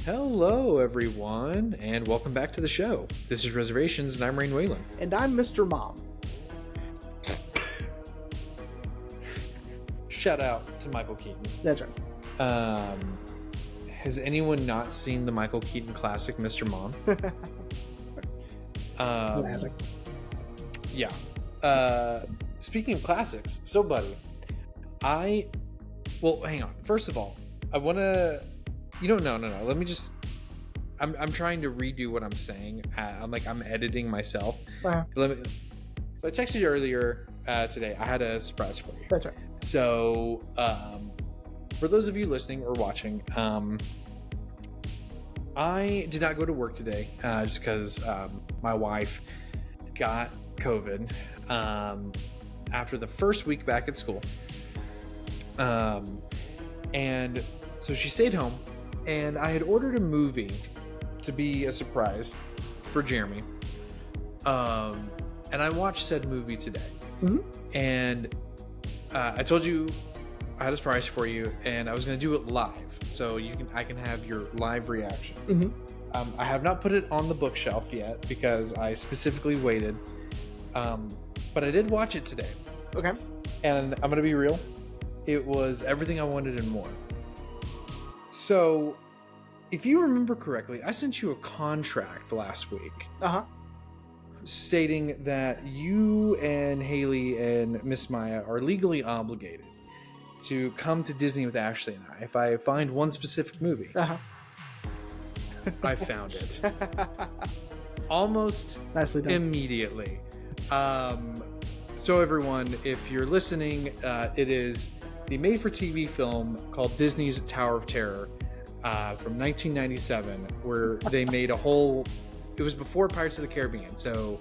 Hello, everyone, and welcome back to the show. This is Reservations, and I'm Rain Whalen. And I'm Mr. Mom. Shout out to Michael Keaton. That's right. Has anyone not seen the Michael Keaton classic, Mr. Mom? Classic. Yeah. Speaking of classics, so buddy, well, hang on. First of all, I want to... No. Let me just... I'm trying to redo what I'm saying. I'm editing myself. Uh-huh. So I texted you earlier today. I had a surprise for you. That's right. So, for those of you listening or watching, I did not go to work today just because my wife got COVID after the first week back at school. And so she stayed home, and I had ordered a movie to be a surprise for Jeremy. And I watched said movie today. Mm-hmm. And I told you I had a surprise for you, and I was going to do it live, so I can have your live reaction. Mm-hmm. I have not put it on the bookshelf yet because I specifically waited. But I did watch it today. Okay. And I'm going to be real. It was everything I wanted and more. So, if you remember correctly, I sent you a contract last week. Uh-huh. Stating that you and Haley and Miss Maya are legally obligated to come to Disney with Ashley and I if I find one specific movie. Uh-huh. I found it. Almost Nicely done. immediately. So everyone, if you're listening, it is the made-for-TV film called Disney's Tower of Terror from 1997, where they made a whole... It was before Pirates of the Caribbean, so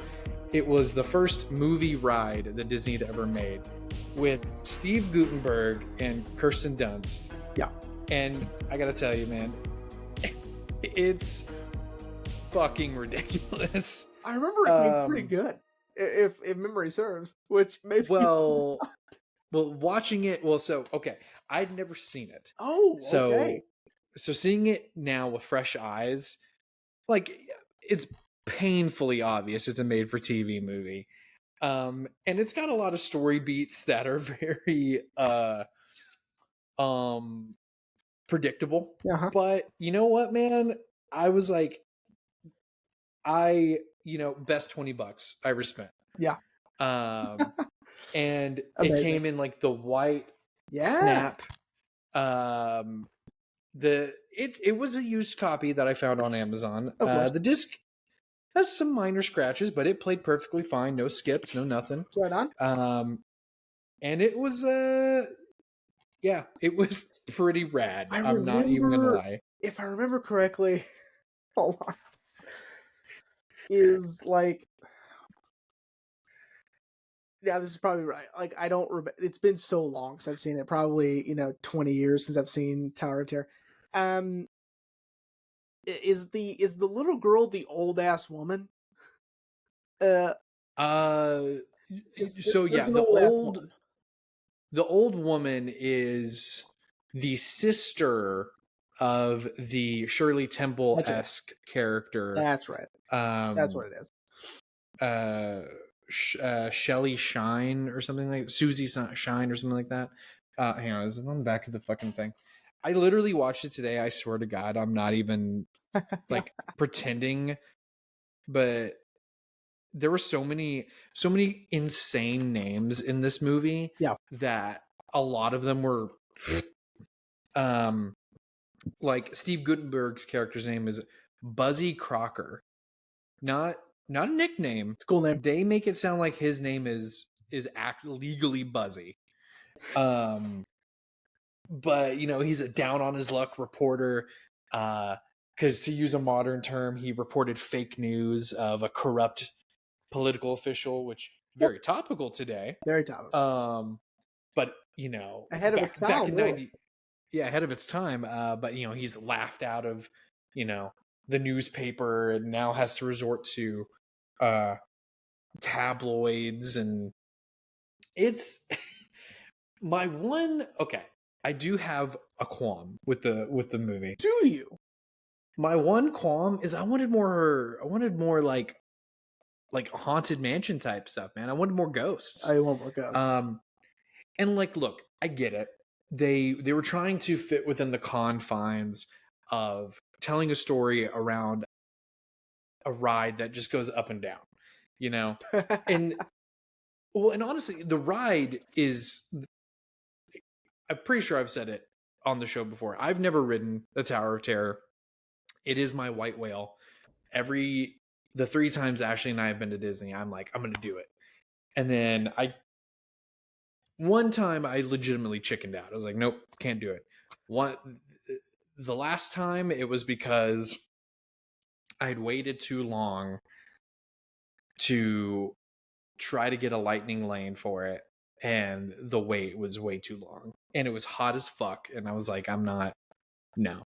it was the first movie ride that Disney had ever made with Steve Guttenberg and Kirsten Dunst. Yeah. And I gotta tell you, man, it's fucking ridiculous. I remember it being pretty good, if memory serves, which maybe... Well, watching it... okay, I'd never seen it. Oh, okay. So seeing it now with fresh eyes, like... It's painfully obvious it's a made-for-TV movie. And it's got a lot of story beats that are very predictable. Uh-huh. But you know what, man? I was like, best $20 I ever spent. Yeah. And Amazing. It came in like the white snap. It was a used copy that I found on Amazon. The disc has some minor scratches, but it played perfectly fine. No skips, no nothing. Right on. And it was it was pretty rad. I'm not even gonna lie. If I remember correctly, hold on, is like... Yeah, this is probably right. Like, I don't remember. It's been so long since I've seen it. Probably, 20 years since I've seen Tower of Terror. Is the little girl the old ass woman? The old woman is the sister of the Shirley Temple-esque character. That's right. That's what it is. Shelly Shine or something like Susie Shine or something like that. Hang on, is it on the back of the fucking thing? I literally watched it today. I swear to God, I'm not even like pretending, but there were so many insane names in this movie. Yeah, that a lot of them were like Steve Guttenberg's character's name is Buzzy Crocker. Not a nickname. It's a cool name. They make it sound like his name is legally Buzzy. But he's a down on his luck reporter, because to use a modern term, he reported fake news of a corrupt political official, which very topical today. Very topical. But ahead of its time. Back in really. Ahead of its time. But he's laughed out of the newspaper and now has to resort to tabloids, and it's my one. Okay, I do have a qualm with the movie. Do you? My one qualm is I wanted more like haunted mansion type stuff, man. I wanted more ghosts. I want more ghosts. And like, look, I get it. They were trying to fit within the confines of telling a story around a ride that just goes up and down, you know? And well, and honestly, the ride is, I'm pretty sure I've said it on the show before. I've never ridden the Tower of Terror. It is my white whale. The 3 times Ashley and I have been to Disney, I'm like, I'm going to do it. And then one time I legitimately chickened out. I was like, nope, can't do it. The last time it was because I had waited too long to try to get a lightning lane for it, and the wait was way too long, and it was hot as fuck, and I was like, I'm not, no.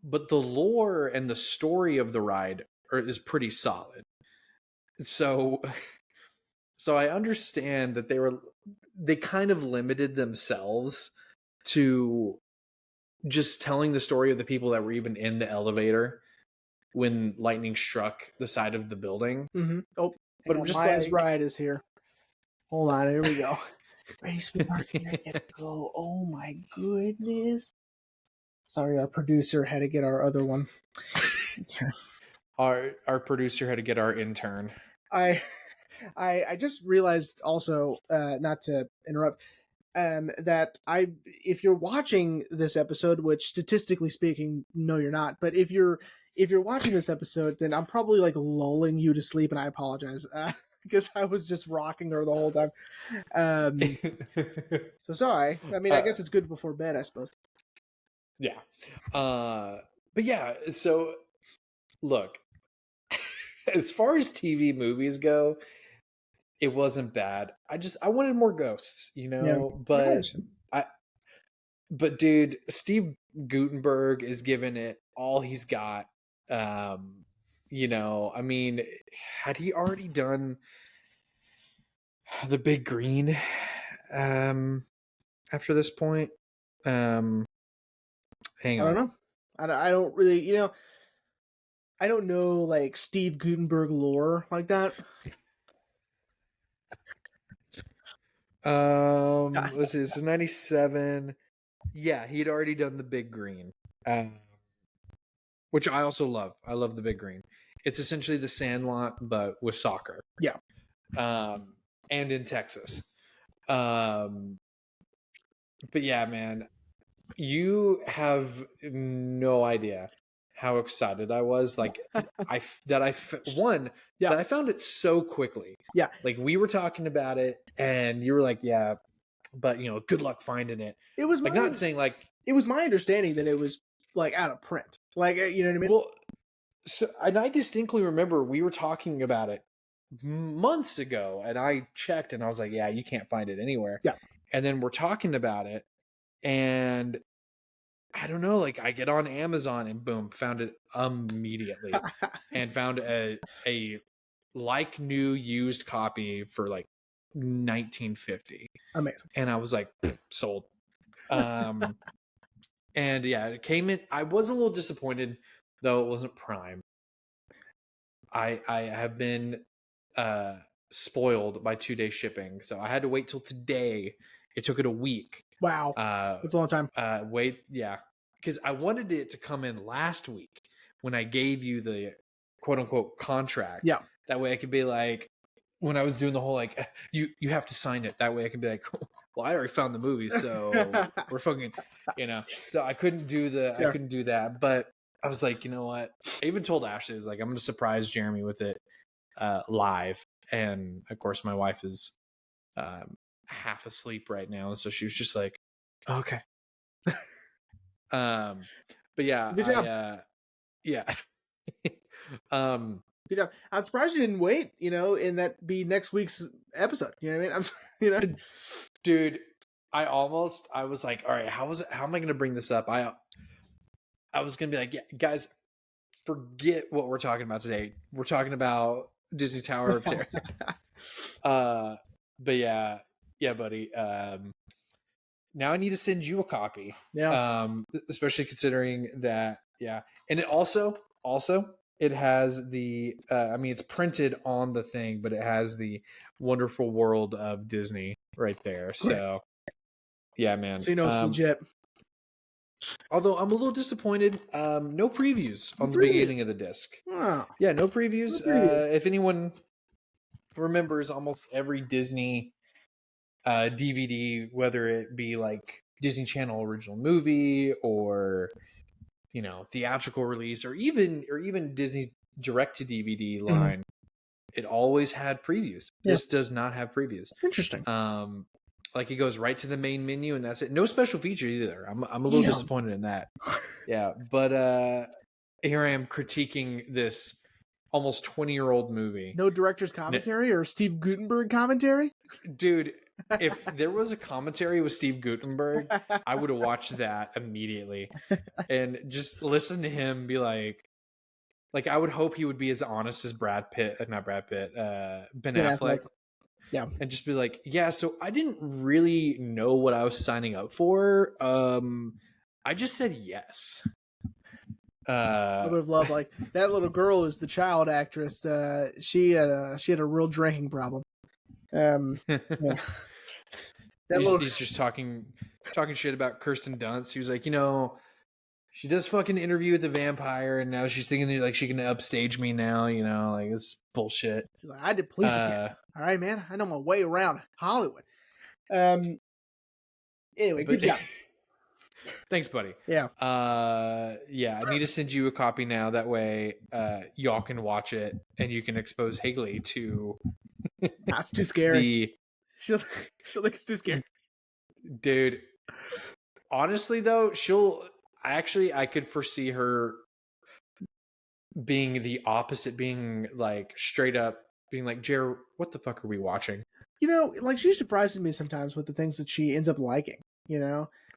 But the lore and the story of the ride is pretty solid. So I understand that they kind of limited themselves to just telling the story of the people that were even in the elevator when lightning struck the side of the building. Oh, but I'm just like, ride is here. Hold on, here we go. Ready, sweetheart? Here, get to go. Oh my goodness. Sorry, our producer had to get our other one. Our producer had to get our intern. I just realized also, not to interrupt, that if you're watching this episode, which statistically speaking, no, you're not, but if you're watching this episode, then I'm probably like lulling you to sleep, and I apologize because I was just rocking her the whole time. So sorry. I mean, I guess it's good before bed, I suppose. Yeah. But yeah, so look, as far as TV movies go, it wasn't bad. I wanted more ghosts, you know, Yeah. but dude, Steve Guttenberg is giving it all he's got. You know, I mean, had he already done The Big Green after this point? Hang on. I don't know. I don't really, you know, I don't know like Steve Guttenberg lore like that. Let's see, this is 97. Yeah, he'd already done The Big Green, which I also love. I love The Big Green. It's essentially The Sandlot, but with soccer. Yeah. And in Texas. But yeah, man, you have no idea how excited I was. Like that I found it so quickly. Yeah. Like we were talking about it and you were like, yeah, but you know, good luck finding it. It was like not saying like it was my understanding that it was like out of print. Like, you know what I mean? Well, so and I distinctly remember we were talking about it months ago, and I checked and I was like, yeah, you can't find it anywhere. Yeah. And then we're talking about it, and I don't know, like I get on Amazon and boom, found it immediately and found a like new used copy for like $19.50. Amazing. And I was like, sold. And yeah, it came in. I was a little disappointed though it wasn't Prime. I have been spoiled by 2-day shipping, so I had to wait till today. It took it a week. Wow. That's a long time. Yeah, because I wanted it to come in last week when I gave you the quote unquote contract. Yeah. That way I could be like, when I was doing the whole like, you have to sign it. That way I could be like, well, I already found the movie, so we're fucking, you know. So I couldn't do I couldn't do that, but I was like, you know what? I even told Ashley, I was like, I'm gonna surprise Jeremy with it live, and of course my wife is half asleep right now, so she was just like, okay. But yeah, good job. Yeah. Good job. I'm surprised you didn't wait, you know, and that be next week's episode. You know what I mean? You know, dude, I was like, all right, how am I going to bring this up? I was going to be like, yeah, guys, forget what we're talking about today. We're talking about Disney Tower of Terror. But yeah, buddy. Now I need to send you a copy. Yeah. Especially considering that Yeah, and it also it has the I mean, it's printed on the thing, but it has the wonderful world of Disney right there. Great. So yeah, man. So you know it's legit. Although I'm a little disappointed, no previews The on the beginning previews. of the disc. Oh, Yeah, no no previews. previews. If anyone remembers, almost every Disney DVD, whether it be like Disney Channel original movie or theatrical release, or even Disney's direct to DVD Mhm. line, it always had previews. Yeah. This does not have previews. Interesting. Like it goes right to the main menu and that's it. No special features either. I'm a little disappointed in that. Yeah, but here I am critiquing this almost 20-year-old movie. No director's commentary or Steve Gutenberg commentary? Dude, if there was a commentary with Steve Gutenberg, I would have watched that immediately and just listen to him be like I would hope he would be as honest as Ben Affleck. Yeah. And just be like, yeah, so I didn't really know what I was signing up for. I just said yes. I would have loved that little girl is the child actress. She had a real drinking problem. Yeah. He's just talking shit about Kirsten Dunst. He was like, she does fucking Interview with the Vampire, and now she's thinking like she can upstage me now. Like it's bullshit. She's like, I did Police Academy. All right, man. I know my way around Hollywood. Anyway, good job. Thanks, buddy. Yeah. Yeah, I need to send you a copy now. That way, y'all can watch it, and you can expose Haley to. That's too scary. She'll think it's too scary. Dude, honestly though, I could foresee her being the opposite, being like straight up, being like, Jer, what the fuck are we watching? She surprises me sometimes with the things that she ends up liking.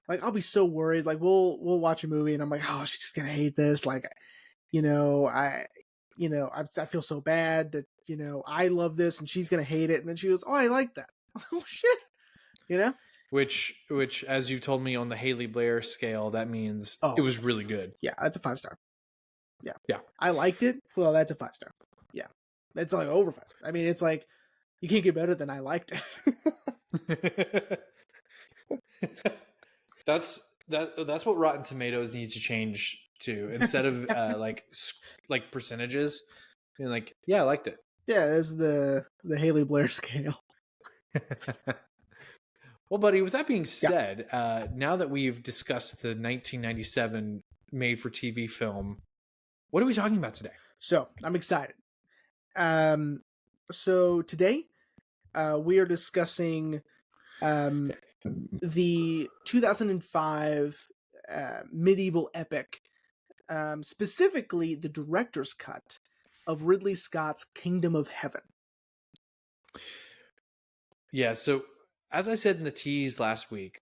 I'll be so worried. Like we'll watch a movie and I'm like, oh, she's just gonna hate this. Like, I feel so bad that I love this and she's gonna hate it. And then she goes, oh, I like that. I'm like, oh shit. Which, as you've told me on the Haley Blair scale, that means it was really good. Yeah, that's a 5-star. Yeah. I liked it. Well, that's a 5-star. Yeah. It's like over 5. I mean, it's like you can't get better than I liked it. That's what Rotten Tomatoes needs to change to. Instead of like percentages, being like, yeah, I liked it. Yeah, it's the Haley Blair scale. Well, buddy, with that being said, now that we've discussed the 1997 made-for-TV film, what are we talking about today? So, I'm excited. So today, we are discussing the 2005 medieval epic, specifically the director's cut of Ridley Scott's Kingdom of Heaven. Yeah, so as I said in the tease last week,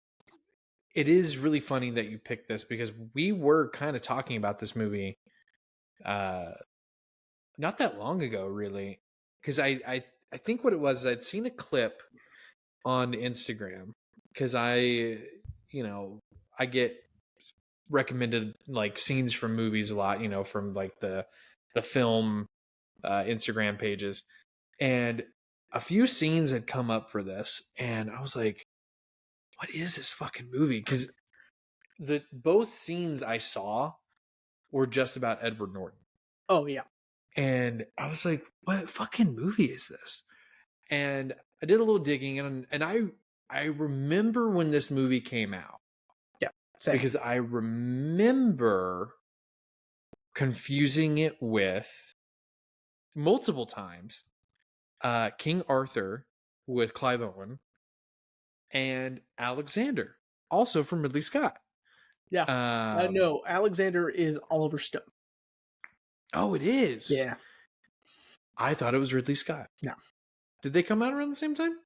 it is really funny that you picked this because we were kind of talking about this movie not that long ago, really. Because I think what it was, I'd seen a clip on Instagram because I get recommended like scenes from movies a lot, from like the film Instagram pages, and a few scenes had come up for this, and I was like, what is this fucking movie? Because both scenes I saw were just about Edward Norton. Oh yeah. And I was like, what fucking movie is this? And I did a little digging, and I remember when this movie came out. Yeah. Same. Because I remember confusing it with multiple times King Arthur with Clive Owen and Alexander, also from Ridley Scott. Yeah. No, Alexander is Oliver Stone. Oh, it is? Yeah. I thought it was Ridley Scott. No. Did they come out around the same time?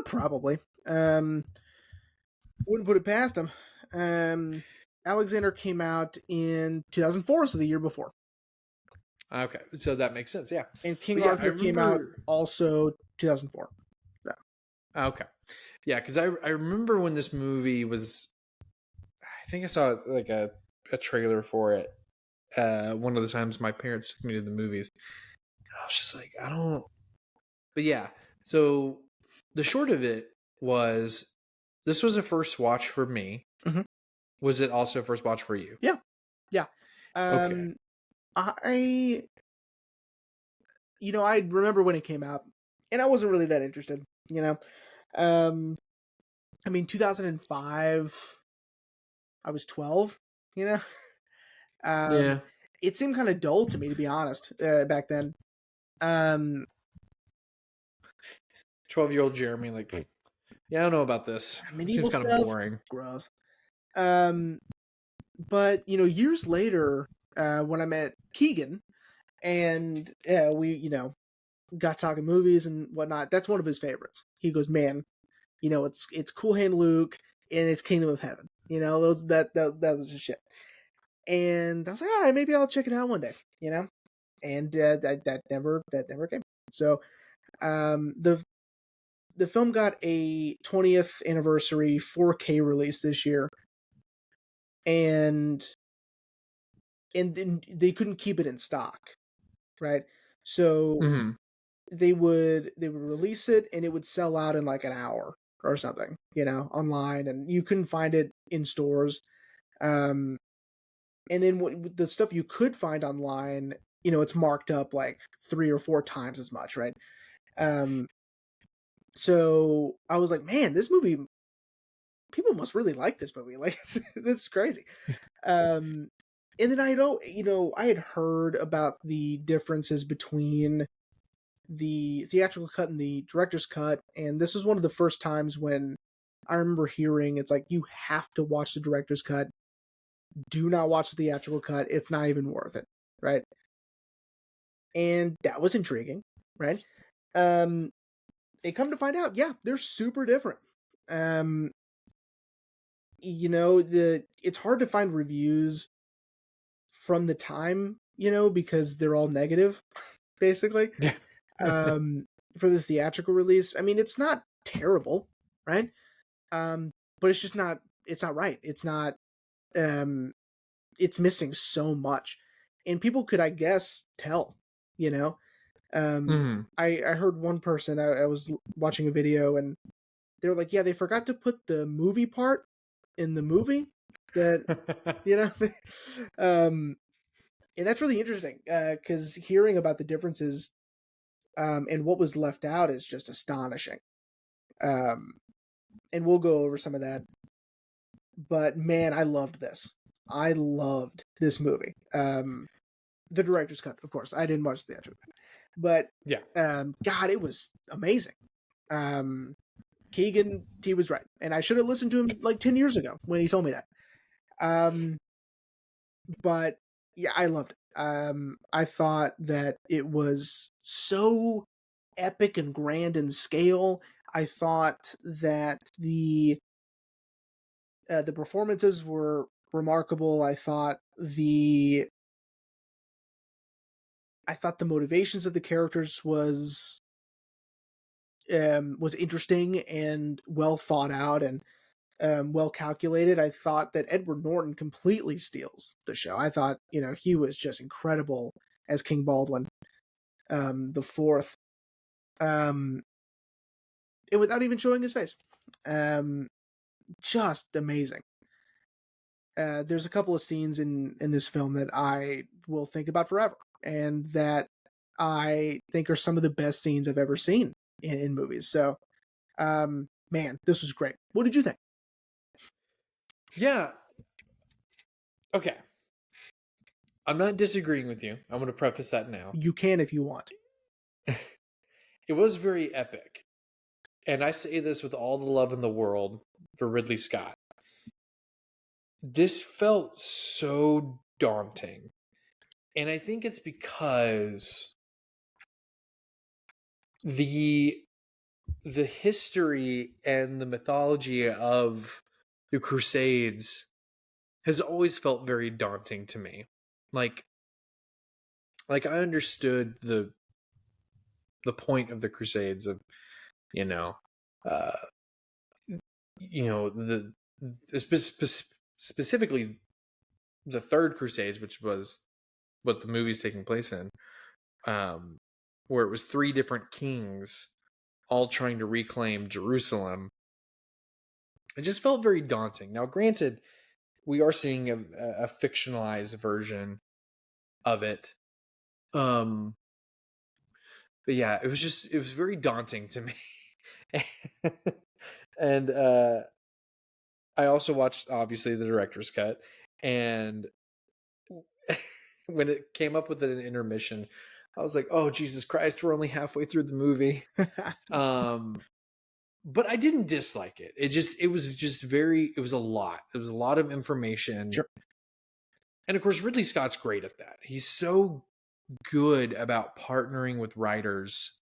Probably. Wouldn't put it past him. Alexander came out in 2004, so the year before. Okay, so that makes sense, yeah. And King Arthur came out also 2004. So. Okay. Yeah, because I remember when this movie was, I think I saw like a trailer for it one of the times my parents took me to the movies. I was just like, I don't. But yeah, so the short of it was, this was a first watch for me. Mhm. Was it also a first watch for you? Yeah, yeah. Okay. Um, I I remember when it came out, and I wasn't really that interested. Um, I mean, 2005. I was 12. You know, um, Yeah. it seemed kind of dull to me, to be honest, back then. Um, 12-year-old Jeremy, like, yeah, I don't know about this. Seems medieval kind of stuff, boring. gross. Um, but years later, when I met Keegan, and we, got talking movies and whatnot. That's one of his favorites. He goes, man, it's Cool Hand Luke and it's Kingdom of Heaven. Those that was his shit. And I was like, all right, maybe I'll check it out one day. And that never came. So the film got a 20th anniversary 4K release this year, and then they couldn't keep it in stock, right? So Hmm. they would release it and it would sell out in like an hour or something, online, and you couldn't find it in stores. Um, and then the stuff you could find online, it's marked up like 3 or 4 times as much, right? Um, so I was like, man, this movie, people must really like this movie. Like, this is crazy. Um, and then I had heard about the differences between the theatrical cut and the director's cut, and this is one of the first times when I remember hearing it's like, you have to watch the director's cut. Do not watch the theatrical cut. It's not even worth it, right? And that was intriguing, right? Um, they come to find out, yeah, they're super different. Um, it's hard to find reviews from the time, because they're all negative, basically. Yeah. Um, for the theatrical release, I mean, it's not terrible, right? But it's not right. Um, it's missing so much. And people could, I guess, tell, you know? Um, Hmm. I heard one person, I was watching a video, and they were like, yeah, they forgot to put the movie part in the movie that, you know, um, and that's really interesting, because hearing about the differences, and what was left out is just astonishing. Um, and we'll go over some of that. But man, I loved this. I loved this movie. The director's cut, of course. I didn't watch the theatrical cut, but Yeah. God, it was amazing. Um, Keegan, he was right, and I should have listened to him like 10 years ago when he told me that. Um, but yeah, I loved it. I thought that it was so epic and grand in scale. I thought that the performances were remarkable. I thought the motivations of the characters was interesting and well thought out and well calculated. I thought that Edward Norton completely steals the show. I thought he was just incredible as King Baldwin the fourth, um, and without even showing his face, um, just amazing. There's a couple of scenes in this film that I will think about forever, and that I think are some of the best scenes I've ever seen in movies. So, man, this was great. What did you think? Yeah. Okay. I'm not disagreeing with you. I'm going to preface that now. You can if you want. It was very epic. And I say this with all the love in the world for Ridley Scott. This felt so daunting. And I think it's because the history and the mythology of the Crusades has always felt very daunting to me. Like I understood the point of the Crusades of, you know, uh, the specifically the Third Crusades, which was what the movie's taking place in, um, where it was three different kings all trying to reclaim Jerusalem. It just felt very daunting. Now, granted, we are seeing a fictionalized version of it. Um, but yeah, it was very daunting to me. And I also watched obviously the director's cut, and when it came up with an intermission, I was like, "Oh Jesus Christ, we're only halfway through the movie." Um, but I didn't dislike it. It was just very it was a lot. It was a lot of information. Sure. And of course Ridley Scott's great at that. He's so good about partnering with writers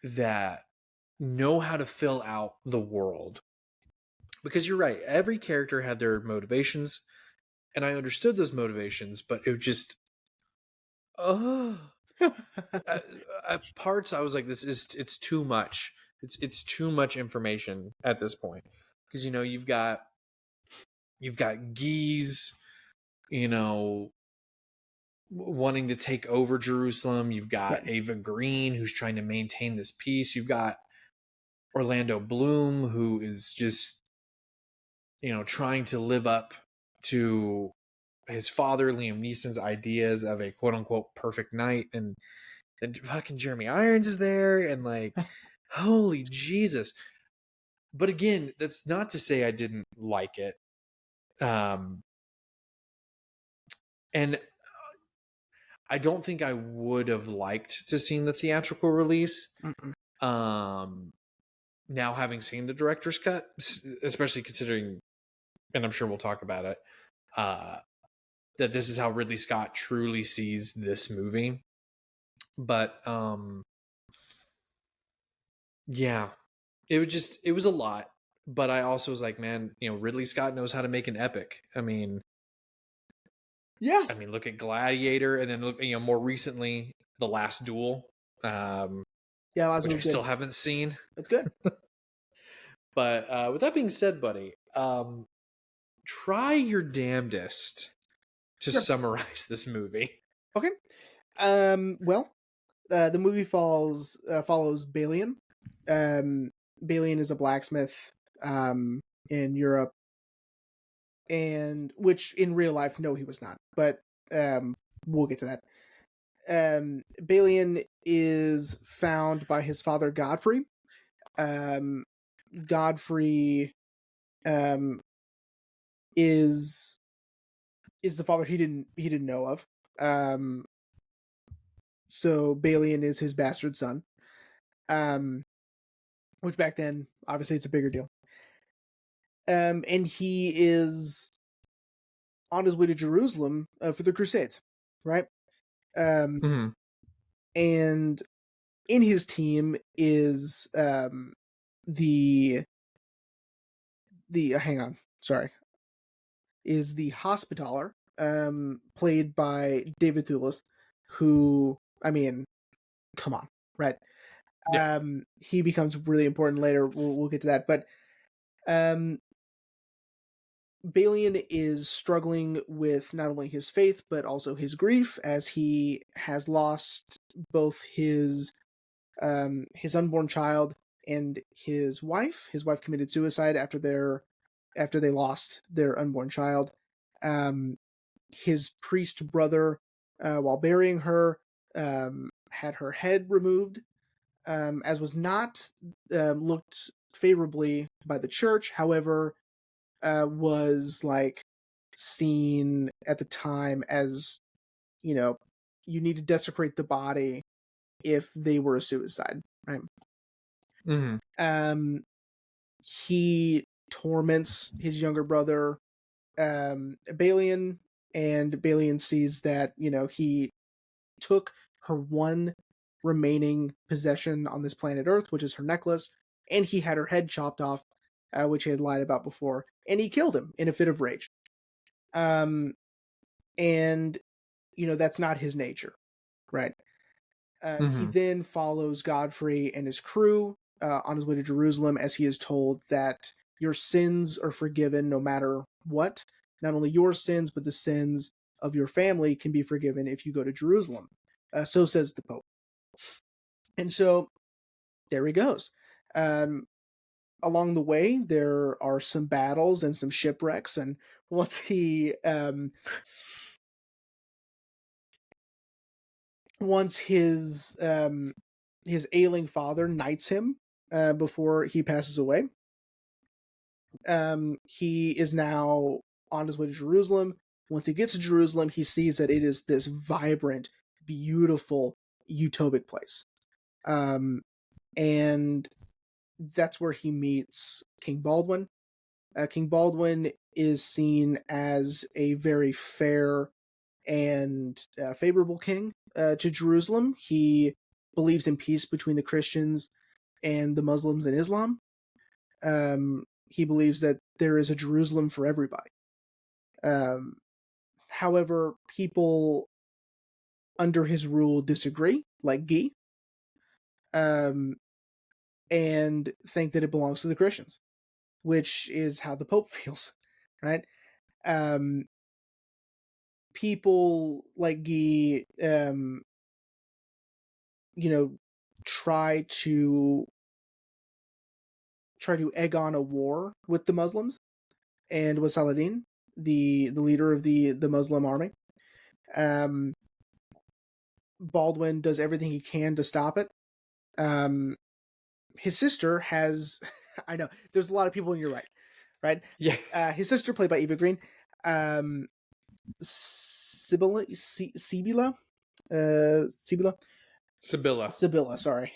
that know how to fill out the world. Because you're right, every character had their motivations, and I understood those motivations, but it just oh at parts I was like, it's too much. It's too much information at this point. Because you've got Geese, you know, wanting to take over Jerusalem. You've got Right. Ava Green, who's trying to maintain this peace. You've got Orlando Bloom, who is just, trying to live up to his father, Liam Neeson's ideas of a quote unquote perfect night. And then fucking Jeremy Irons is there. And like, holy Jesus. But again, that's not to say I didn't like it. And I don't think I would have liked to seen the theatrical release. Mm-mm. Now having seen the director's cut, especially considering, and I'm sure we'll talk about it, that this is how Ridley Scott truly sees this movie. But yeah, it was a lot. But I also was like, man, Ridley Scott knows how to make an epic. Yeah. Look at Gladiator, and then look, more recently, The Last Duel, Yeah, which I still haven't seen. It's good. But with that being said, buddy, try your damnedest to Sure. summarize this movie. Okay. Well, the movie follows Balian. Balian is a blacksmith in Europe, and which in real life, no, he was not. But we'll get to that. Balian is found by his father Godfrey. Godfrey is the father he didn't know of. So Balian is his bastard son. Which back then, obviously, it's a bigger deal. And he is on his way to Jerusalem for the Crusades, right? Mm-hmm. And in his team is the hang on, sorry, is the Hospitaller, played by David Thewlis, who, come on, right? Yeah. He becomes really important later. We'll get to that, but Balian is struggling with not only his faith but also his grief, as he has lost both his unborn child and his wife. His wife committed suicide after they lost their unborn child. His priest brother, while burying her, had her head removed, as was not looked favorably by the church. However, was like seen at the time as, you need to desecrate the body if they were a suicide, right? Mm-hmm. He torments his younger brother, Balian, and Balian sees that, he took her one remaining possession on this planet Earth, which is her necklace, and he had her head chopped off, which he had lied about before, and he killed him in a fit of rage. And that's not his nature, right? He then follows Godfrey and his crew on his way to Jerusalem, as he is told that your sins are forgiven no matter what. Not only your sins, but the sins of your family can be forgiven if you go to Jerusalem. So says the Pope. And so there he goes. Along the way, there are some battles and some shipwrecks, and once once his ailing father knights him before he passes away, he is now on his way to Jerusalem. Once he gets to Jerusalem, he sees that it is this vibrant, beautiful, utopic place. And that's where he meets King Baldwin. King Baldwin is seen as a very fair and favorable king to Jerusalem. He believes in peace between the Christians and the Muslims and Islam. He believes that there is a Jerusalem for everybody. However, people under his rule disagree, like Guy, and think that it belongs to the Christians, which is how the Pope feels, right? People like Guy, try to egg on a war with the Muslims and with Saladin, the leader of the Muslim army. Baldwin does everything he can to stop it. His sister has, I know there's a lot of people, and you're right? Yeah. His sister, played by Eva Green, Sibylla, sorry.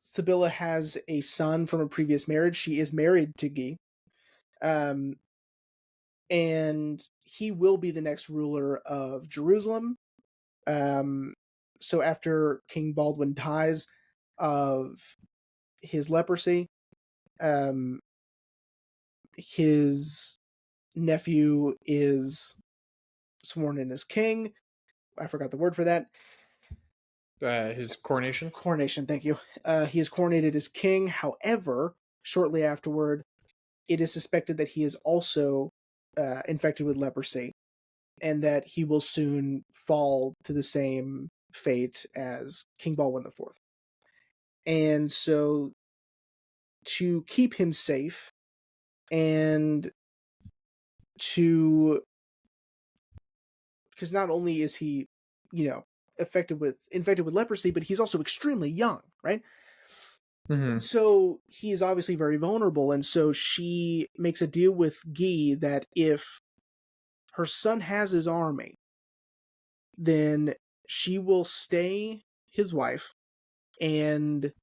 Sibylla has a son from a previous marriage. She is married to Guy. And he will be the next ruler of Jerusalem. So after King Baldwin dies of his leprosy, his nephew is sworn in as king. I forgot the word for that. His coronation. Coronation, thank you. He is coronated as king. However, shortly afterward, it is suspected that he is also infected with leprosy, and that he will soon fall to the same fate as King Baldwin IV. And so, to keep him safe, and because not only is he, infected with leprosy, but he's also extremely young, right? Mm-hmm. So he is obviously very vulnerable, and so she makes a deal with Guy that if her son has his army, then she will stay his wife, and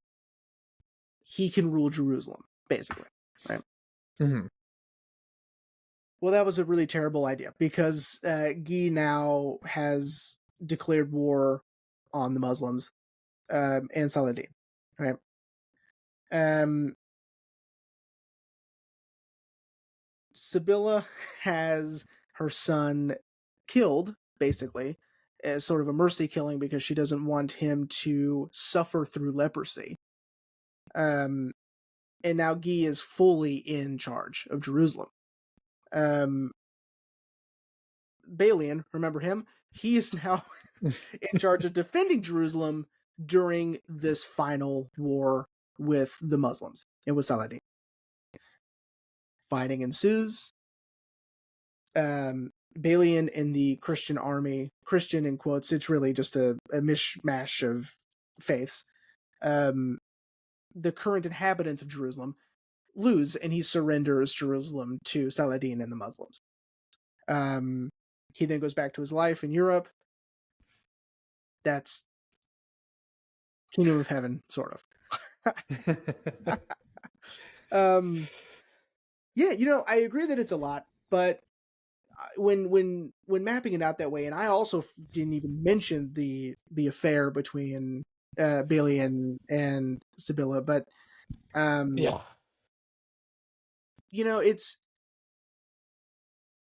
he can rule Jerusalem, basically, right? Mm-hmm. Well, that was a really terrible idea, because Guy now has declared war on the Muslims and Saladin, right? Sibylla has her son killed, basically, as sort of a mercy killing, because she doesn't want him to suffer through leprosy. And now Guy is fully in charge of Jerusalem. Balian, remember him? He is now in charge of defending Jerusalem during this final war with the Muslims and with Saladin. Fighting ensues. Balian and the Christian army, Christian in quotes, it's really just a mishmash of faiths. The current inhabitants of Jerusalem lose, and he surrenders Jerusalem to Saladin and the Muslims. He then goes back to his life in Europe. That's Kingdom of Heaven, sort of. Yeah, I agree that it's a lot, but when mapping it out that way, and I also didn't even mention the affair between Balian and Sibylla, but Yeah.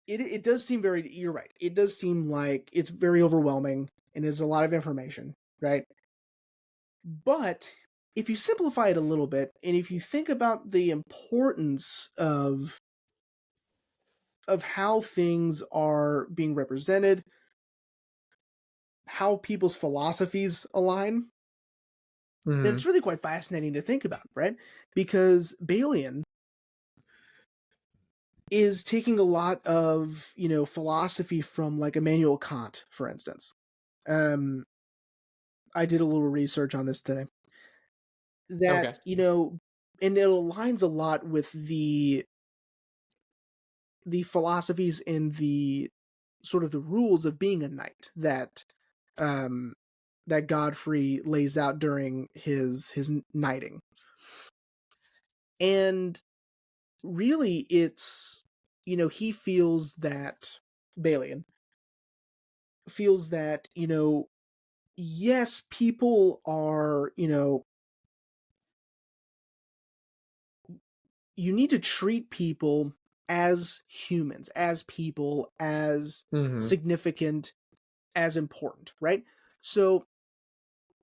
it does seem very, you're right, it does seem like it's very overwhelming, and it's a lot of information, right? But if you simplify it a little bit, and if you think about the importance of how things are being represented, how people's philosophies align. And Mm-hmm. it's really quite fascinating to think about, right? Because Balian is taking a lot of, philosophy from like Immanuel Kant, for instance. Um, I did a little research on this today. Okay. That, and it aligns a lot with the philosophies and the sort of the rules of being a knight um that Godfrey lays out during his knighting. And really it's, he feels that Balian feels that, yes, people are, you need to treat people as humans, as people, as Mm-hmm. significant, as important, right? So,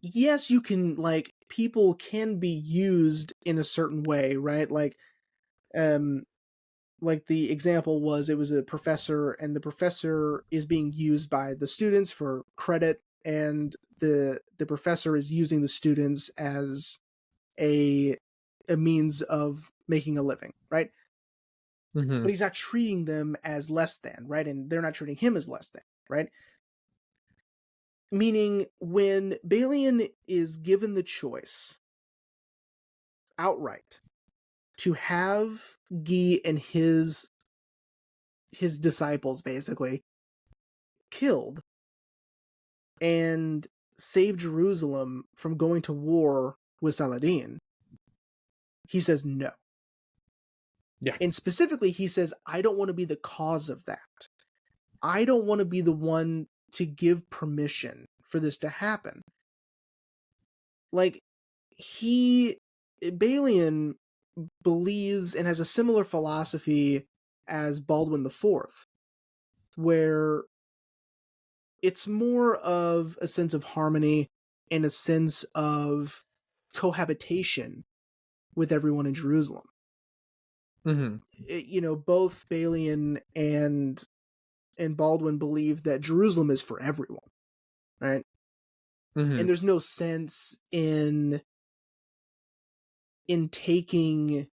yes, you can, like, people can be used in a certain way, right? Um, like the example was it was a professor, and the professor is being used by the students for credit, and the professor is using the students as a a means of making a living, right? Mm-hmm. But he's not treating them as less than, right? And they're not treating him as less than, right? Meaning, when Balian is given the choice outright to have Guy and his disciples basically killed and save Jerusalem from going to war with Saladin, he says no. Yeah. And specifically, he says, I don't want to be the cause of that. I don't want to be the one to give permission for this to happen. Like, Balian believes and has a similar philosophy as Baldwin IV, where it's more of a sense of harmony and a sense of cohabitation with everyone in Jerusalem. Mm-hmm. Both Balian and Baldwin believe that Jerusalem is for everyone, right? Mm-hmm. And there's no sense in taking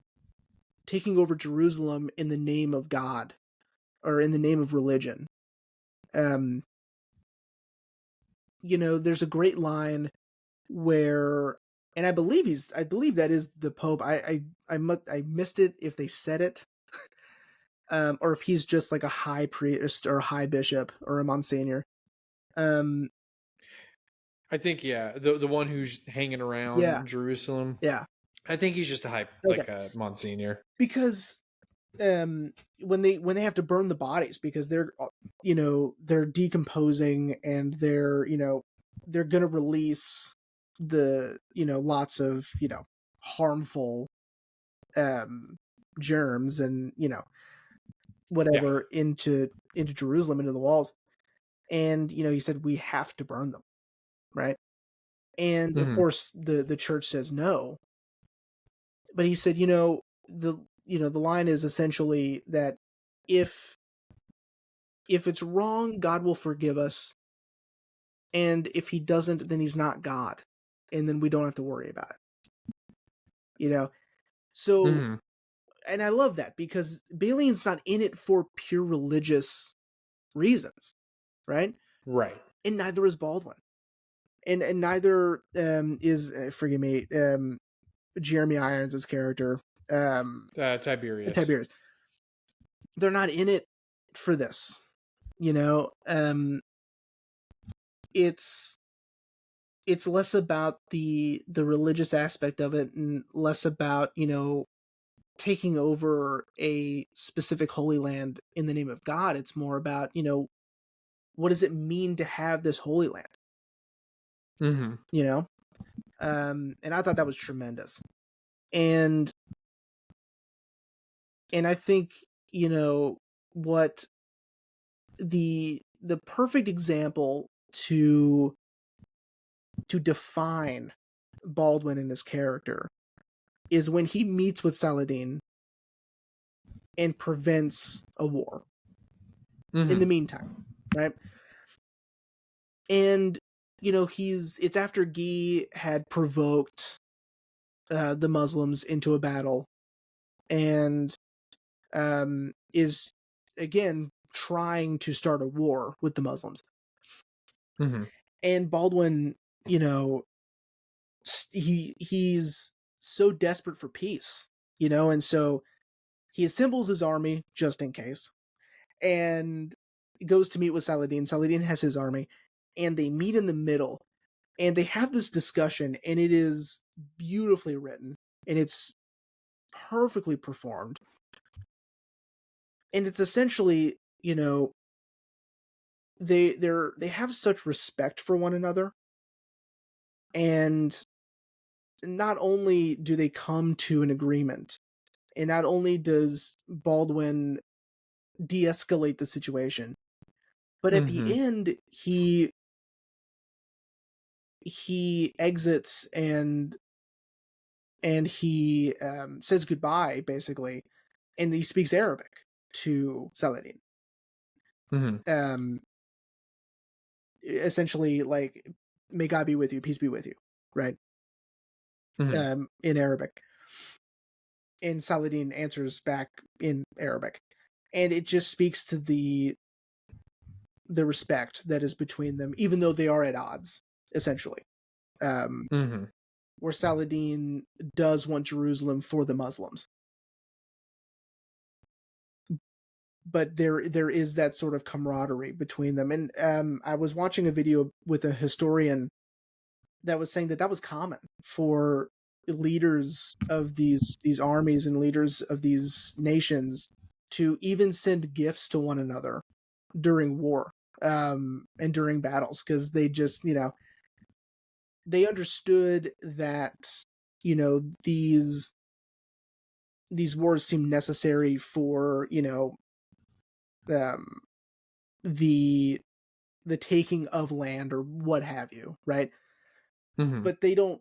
over Jerusalem in the name of God or in the name of religion. Um, there's a great line where, and I believe that is the Pope. I missed it if they said it, or if he's just like a high priest or a high bishop or a Monsignor. Um, I think the one who's hanging yeah, around Jerusalem. yeah, I think he's just a hype, okay, like a Monsignor. because when they have to burn the bodies because they're decomposing, and they're gonna release the lots of harmful um germs and Yeah. whatever into Jerusalem, into the walls. And he said we have to burn them, right? And of Mm-hmm. course the church says no. But he said, the line is essentially that if it's wrong, God will forgive us, and if he doesn't, then he's not God, and then we don't have to worry about it. So, Mm-hmm. and I love that because Balian's not in it for pure religious reasons, right? Right. And neither is Baldwin, and neither is forgive me, Jeremy Irons' character, Tiberius. Tiberius. They're not in it for this, you know. It's less about the religious aspect of it and less about taking over a specific holy land in the name of God. It's more about what does it mean to have this holy land, Mm-hmm. you know. And I thought that was tremendous. And I think what the perfect example to define Baldwin and his character is when he meets with Saladin and prevents a war. in the Hmm. meantime, right? And it's after Guy had provoked the Muslims into a battle, and is again trying to start a war with the Muslims. Hmm. And Baldwin, you know, he's so desperate for peace, and so he assembles his army just in case, and goes to meet with Saladin. Saladin has his army, and they meet in the middle, and they have this discussion, and it is beautifully written, and it's perfectly performed, and it's essentially, they have such respect for one another, and not only do they come to an agreement, and not only does Baldwin de-escalate the situation, but at the Hmm. end he exits, and he says goodbye basically, and he speaks Arabic to Saladin, Hmm. um, essentially like, "May God be with you, peace be with you," right? Hmm. In Arabic, and Saladin answers back in Arabic, and it just speaks to the respect that is between them, even though they are at odds, essentially. Um, Hmm. where Saladin does want Jerusalem for the Muslims, but there is that sort of camaraderie between them. And I was watching a video with a historian that was saying that that was common for leaders of these armies and leaders of these nations to even send gifts to one another during war, and during battles, because they just, they understood that, these wars seem necessary for, um, the the taking of land or what have you, right? Hmm. But they don't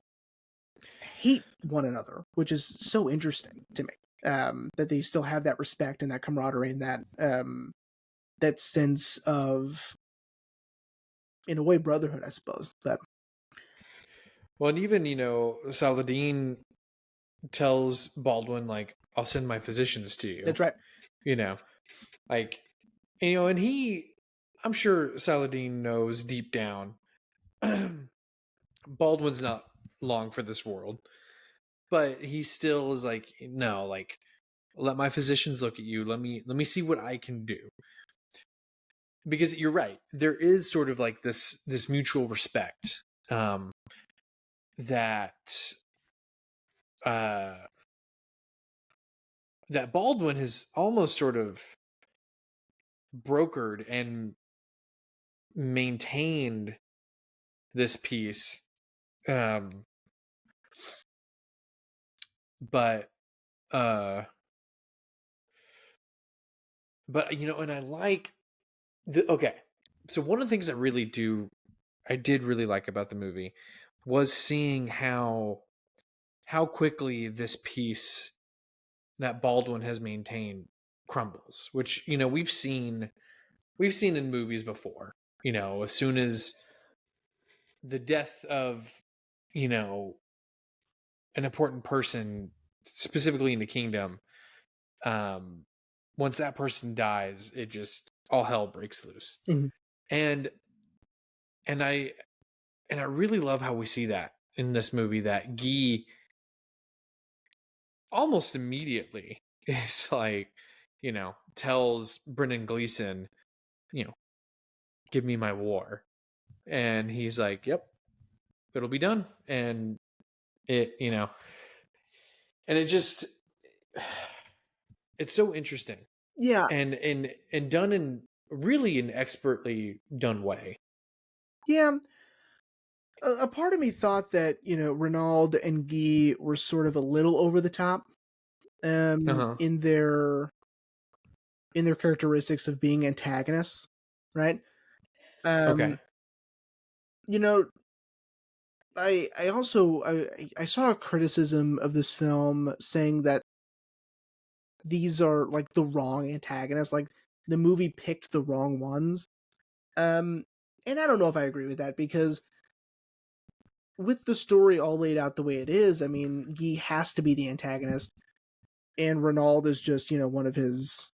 hate one another, which is so interesting to me. That they still have that respect and that camaraderie and that sense of, in a way, brotherhood, I suppose. But Well, and even Saladin tells Baldwin, like, "I'll send my physicians to you." that's right. You know, like, and I'm sure Saladin knows deep down Baldwin's not long for this world, but he still is like, no, like, let my physicians look at you. Let me see what I can do. Because you're right, there is sort of like this mutual respect, that uh that Baldwin has almost sort of brokered and maintained this piece. Um, but uh, and I like okay. So one of the things I did really like about the movie was seeing how quickly this piece that Baldwin has maintained crumbles, which we've seen in movies before. As soon as the death of you know an important person, specifically in the kingdom, um, once that person dies, it just all hell breaks loose. Mhm. And and I really love how we see that in this movie, that Guy almost immediately is like, tells Brendan Gleeson, you know, give me my war. And he's like, yep, it'll be done. And it, and it just, it's so interesting, Yeah, and done in really an expertly done way. yeah. A part of me thought that, Renaud and Guy were sort of a little over the top, Uh huh. in their characteristics of being antagonists, right? Um, Okay. you know, I also I saw a criticism of this film saying that these are like the wrong antagonists. Like, the movie picked the wrong ones. And I don't know if I agree with that, because with the story all laid out the way it is, I mean, Guy has to be the antagonist, and Renaud is just, one of his,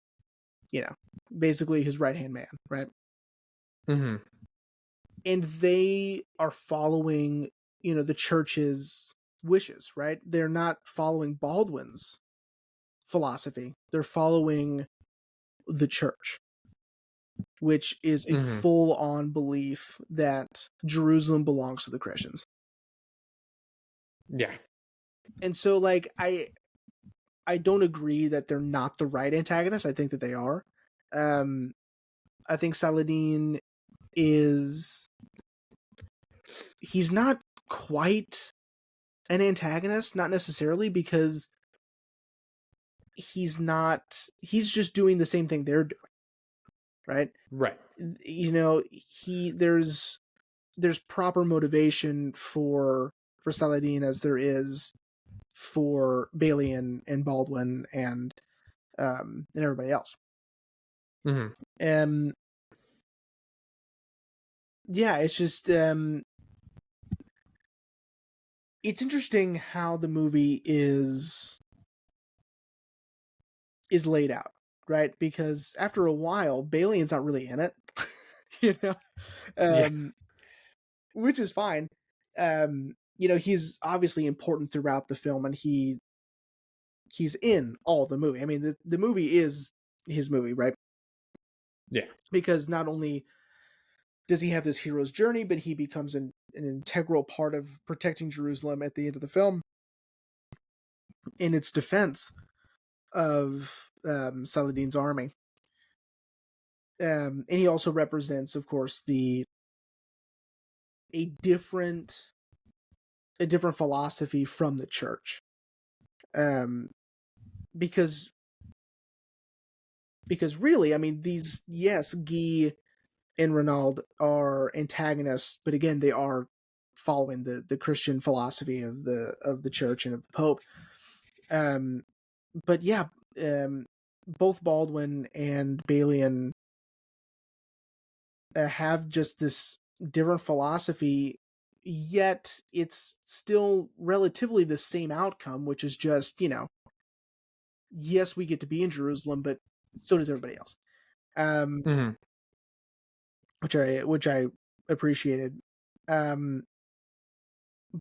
basically his right-hand man, right? Mm-hmm. And they are following, the church's wishes, right? They're not following Baldwin's philosophy. They're following the church, which is a Mm-hmm. full-on belief that Jerusalem belongs to the Christians. Yeah. And so, like, I don't agree that they're not the right antagonist. I think that they are. I think Saladin is, he's not quite an antagonist, not necessarily, because he's just doing the same thing they're doing, right? Right. There's proper motivation for Saladin as there is for Bailey and Baldwin and everybody else. Mm-hmm. Yeah, it's just it's interesting how the movie is laid out, right? Because after a while, Balian's not really in it, you know, Yeah. which is fine. He's obviously important throughout the film, and he's in all the movie. I mean, the movie is his movie, right? Yeah. Because not only does he have this hero's journey, but he becomes an integral part of protecting Jerusalem at the end of the film in its defense of Saladin's army. And he also represents, of course, a different philosophy from the church, because really, I mean, Guy and Renaud are antagonists, but again, they are following the Christian philosophy of the church and of the Pope. But yeah, both Baldwin and Balian have just this different philosophy, yet it's still relatively the same outcome, which is just, yes, we get to be in Jerusalem, but so does everybody else. Mm-hmm. Which I appreciated.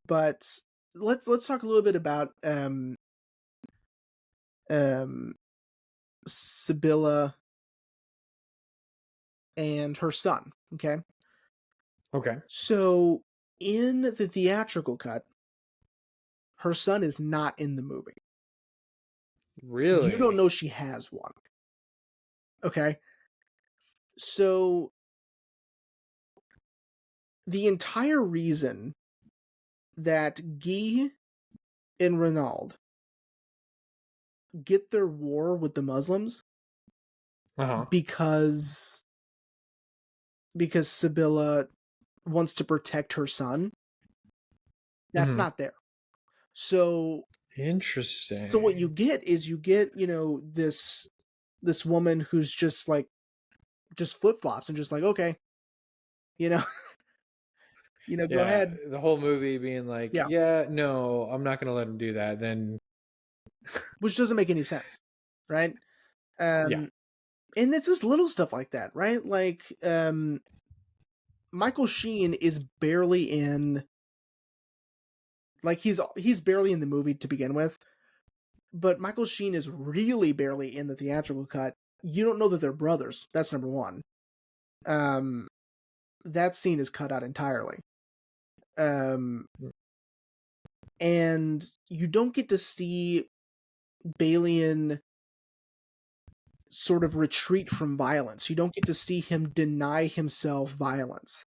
But let's talk a little bit about Sibylla and her son. Okay. Okay. So in the theatrical cut, her son is not in the movie. You don't Really? know she has one. Okay. So the entire reason that Guy and Renaud get their war with the Muslims, Uh-huh. because Sibylla wants to protect her son, that's Mm-hmm. not there. So Interesting. what you get is this woman who's just like just flip-flops and just like, okay, go Yeah, ahead. the whole movie being like, Yeah. yeah, no, I'm not gonna let him do that. Then, Which doesn't make any sense, right? yeah. And it's just little stuff like that, right? Like Michael Sheen is barely in, like, he's barely in the movie to begin with, but Michael Sheen is really barely in the theatrical cut. You don't know that they're brothers. That's number one. That scene is cut out entirely. And you don't get to see Balian sort of retreat from violence. You don't get to see him deny himself violence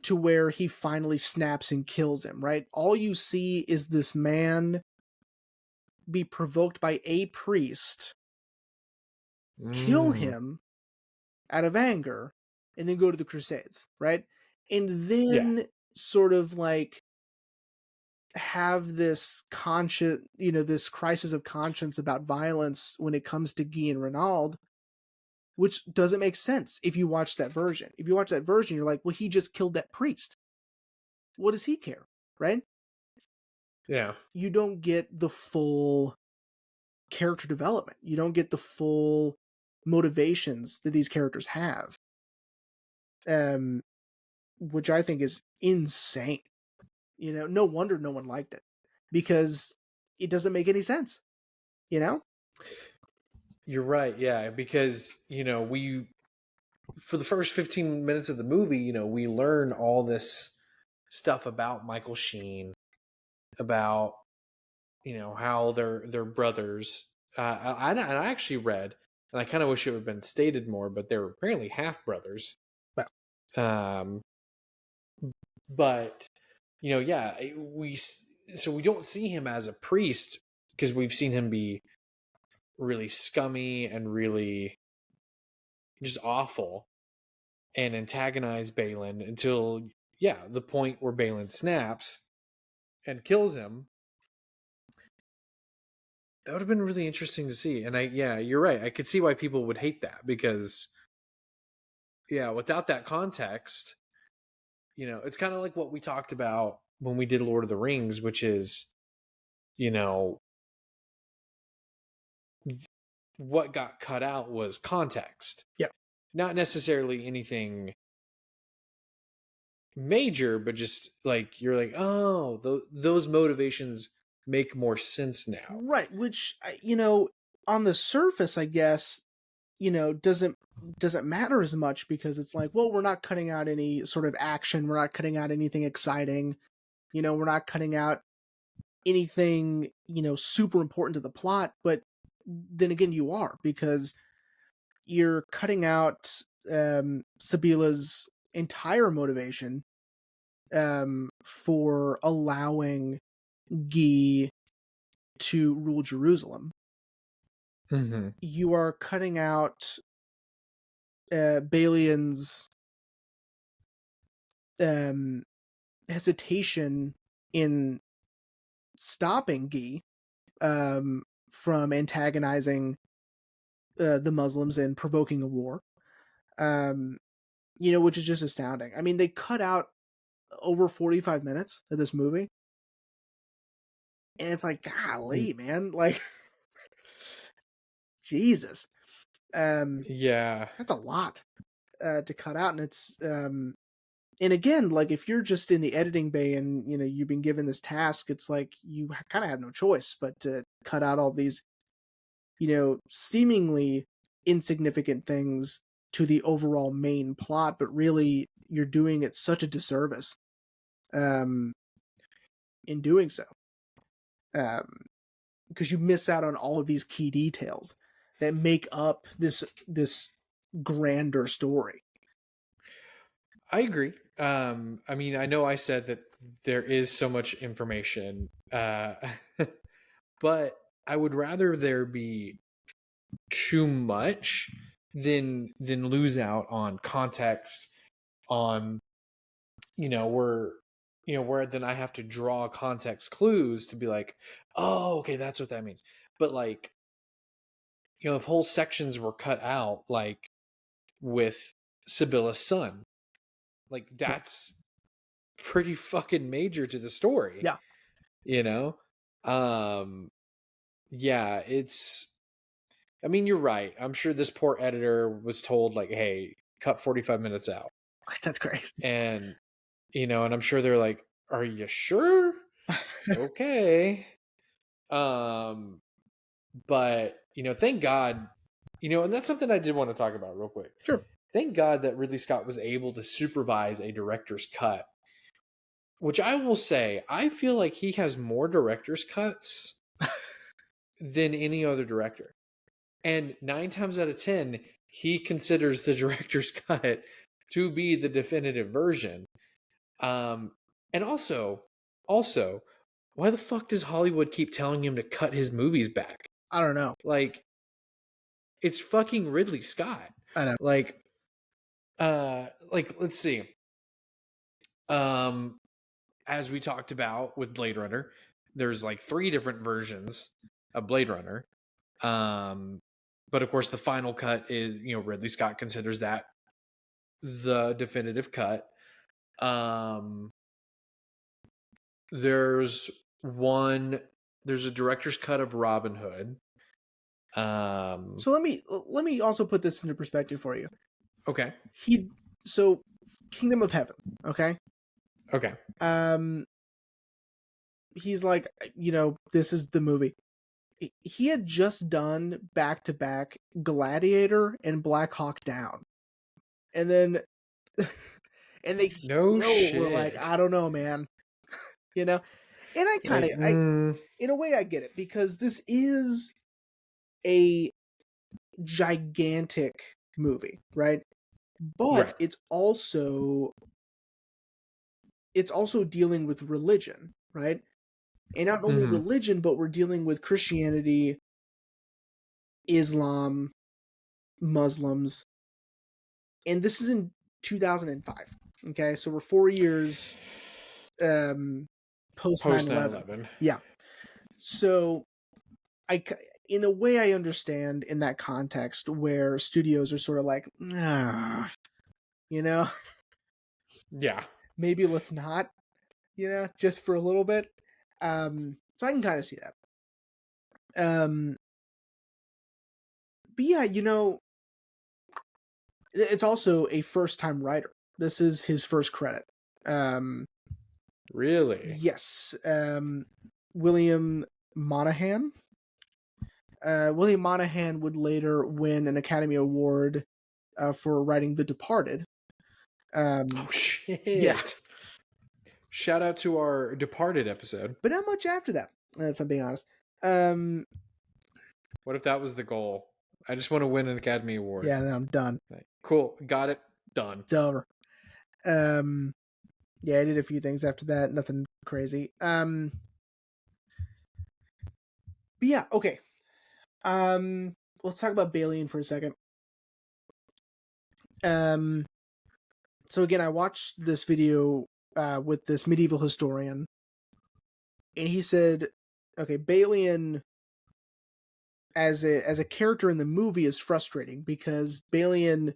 to where he finally snaps and kills him, right? All you see is this man be provoked by a priest, kill him out of anger, and then go to the Crusades, right? And Yeah. then sort of like have this this crisis of conscience about violence when it comes to Guy and Renaud, which doesn't make sense if you watch that version. If you watch that version, you're like, well, he just killed that priest. What does he care, right? Yeah. You don't get the full character development. You don't get the full motivations that these characters have, which I think is insane. No wonder no one liked it, because it doesn't make any sense. You're right. Yeah, because for the first 15 minutes of the movie, we learn all this stuff about Michael Sheen, about how they're brothers. I actually read, and I kind of wish it would have been stated more, but they were apparently half brothers. Well, Um, but yeah, we don't see him as a priest because we've seen him be really scummy and really just awful and antagonize Balin until the point where Balin snaps and kills him. That would have been really interesting to see. And you're right. I could see why people would hate that, because without that context, it's kind of like what we talked about when we did Lord of the Rings, which is, what got cut out was context. Yeah. Not necessarily anything major, but just like, you're like, oh, those motivations make more sense now. Right, which on the surface, I guess, doesn't matter as much, because it's like, well, we're not cutting out any sort of action, we're not cutting out anything exciting, we're not cutting out anything super important to the plot. But then again, you are, because you're cutting out Sabila's entire motivation for allowing Guy to rule Jerusalem. Mm-hmm. You are cutting out Balin's hesitation in stopping Guy from antagonizing the Muslims and provoking a war, which is just astounding. I mean, they cut out over 45 minutes of this movie, and it's like, golly, man, like, Jesus. Yeah. That's a lot to cut out. And it's and again, like, if you're just in the editing bay and you've been given this task, it's like you kind of have no choice but to cut out all these seemingly insignificant things to the overall main plot, but really you're doing it such a disservice in doing so, because you miss out on all of these key details that make up this grander story. I agree. I mean, I know I said that there is so much information, but I would rather there be too much than lose out on context, on where then I have to draw context clues to be like, oh, okay, that's what that means. But like, if whole sections were cut out, like with Sibylla's son, like that's pretty fucking major to the story. Yeah. Yeah, I mean, you're right. I'm sure this poor editor was told, like, hey, cut 45 minutes out. That's crazy. And and I'm sure they're like, are you sure? Okay. But thank God, and that's something I did want to talk about real quick. Sure. Thank God that Ridley Scott was able to supervise a director's cut, which I will say, I feel like he has more director's cuts than any other director. And 9 times out of 10, he considers the director's cut to be the definitive version. And also, why the fuck does Hollywood keep telling him to cut his movies back? I don't know. Like, it's fucking Ridley Scott. I know. Like, let's see. As we talked about with Blade Runner, there's like 3 different versions of Blade Runner. but of course, the final cut is, Ridley Scott considers that the definitive cut. Um, there's there's a director's cut of Robin Hood. So let me also put this into perspective for you. Okay. So Kingdom of Heaven, okay? Okay. He's like, this is the movie. He had just done back-to-back Gladiator and Black Hawk Down. And then and they No still were like, shit. I don't know, man. And I kind of in a way I get it, because this is a gigantic movie, right? But Right. it's also dealing with religion, right? And not only religion, but we're dealing with Christianity, Islam, Muslims. And this is in 2005. Okay, so we're 4 years post 9/11. Yeah. So in a way I understand in that context where studios are sort of like, yeah, maybe let's not, just for a little bit. So I can kind of see that. But yeah, it's also a first-time writer. This is his first credit. Really? Yes. William Monahan. William Monahan would later win an Academy Award for writing The Departed. Oh shit! Yeah. Shout out to our Departed episode. But not much after that, if I'm being honest. What if that was the goal? I just want to win an Academy Award. Yeah, then I'm done. Cool. Got it. Done. It's over. Yeah, I did a few things after that. Nothing crazy. But yeah, okay. Let's talk about Balian for a second. So again, I watched this video with this medieval historian, and he said, okay, Balian as a character in the movie is frustrating because Balian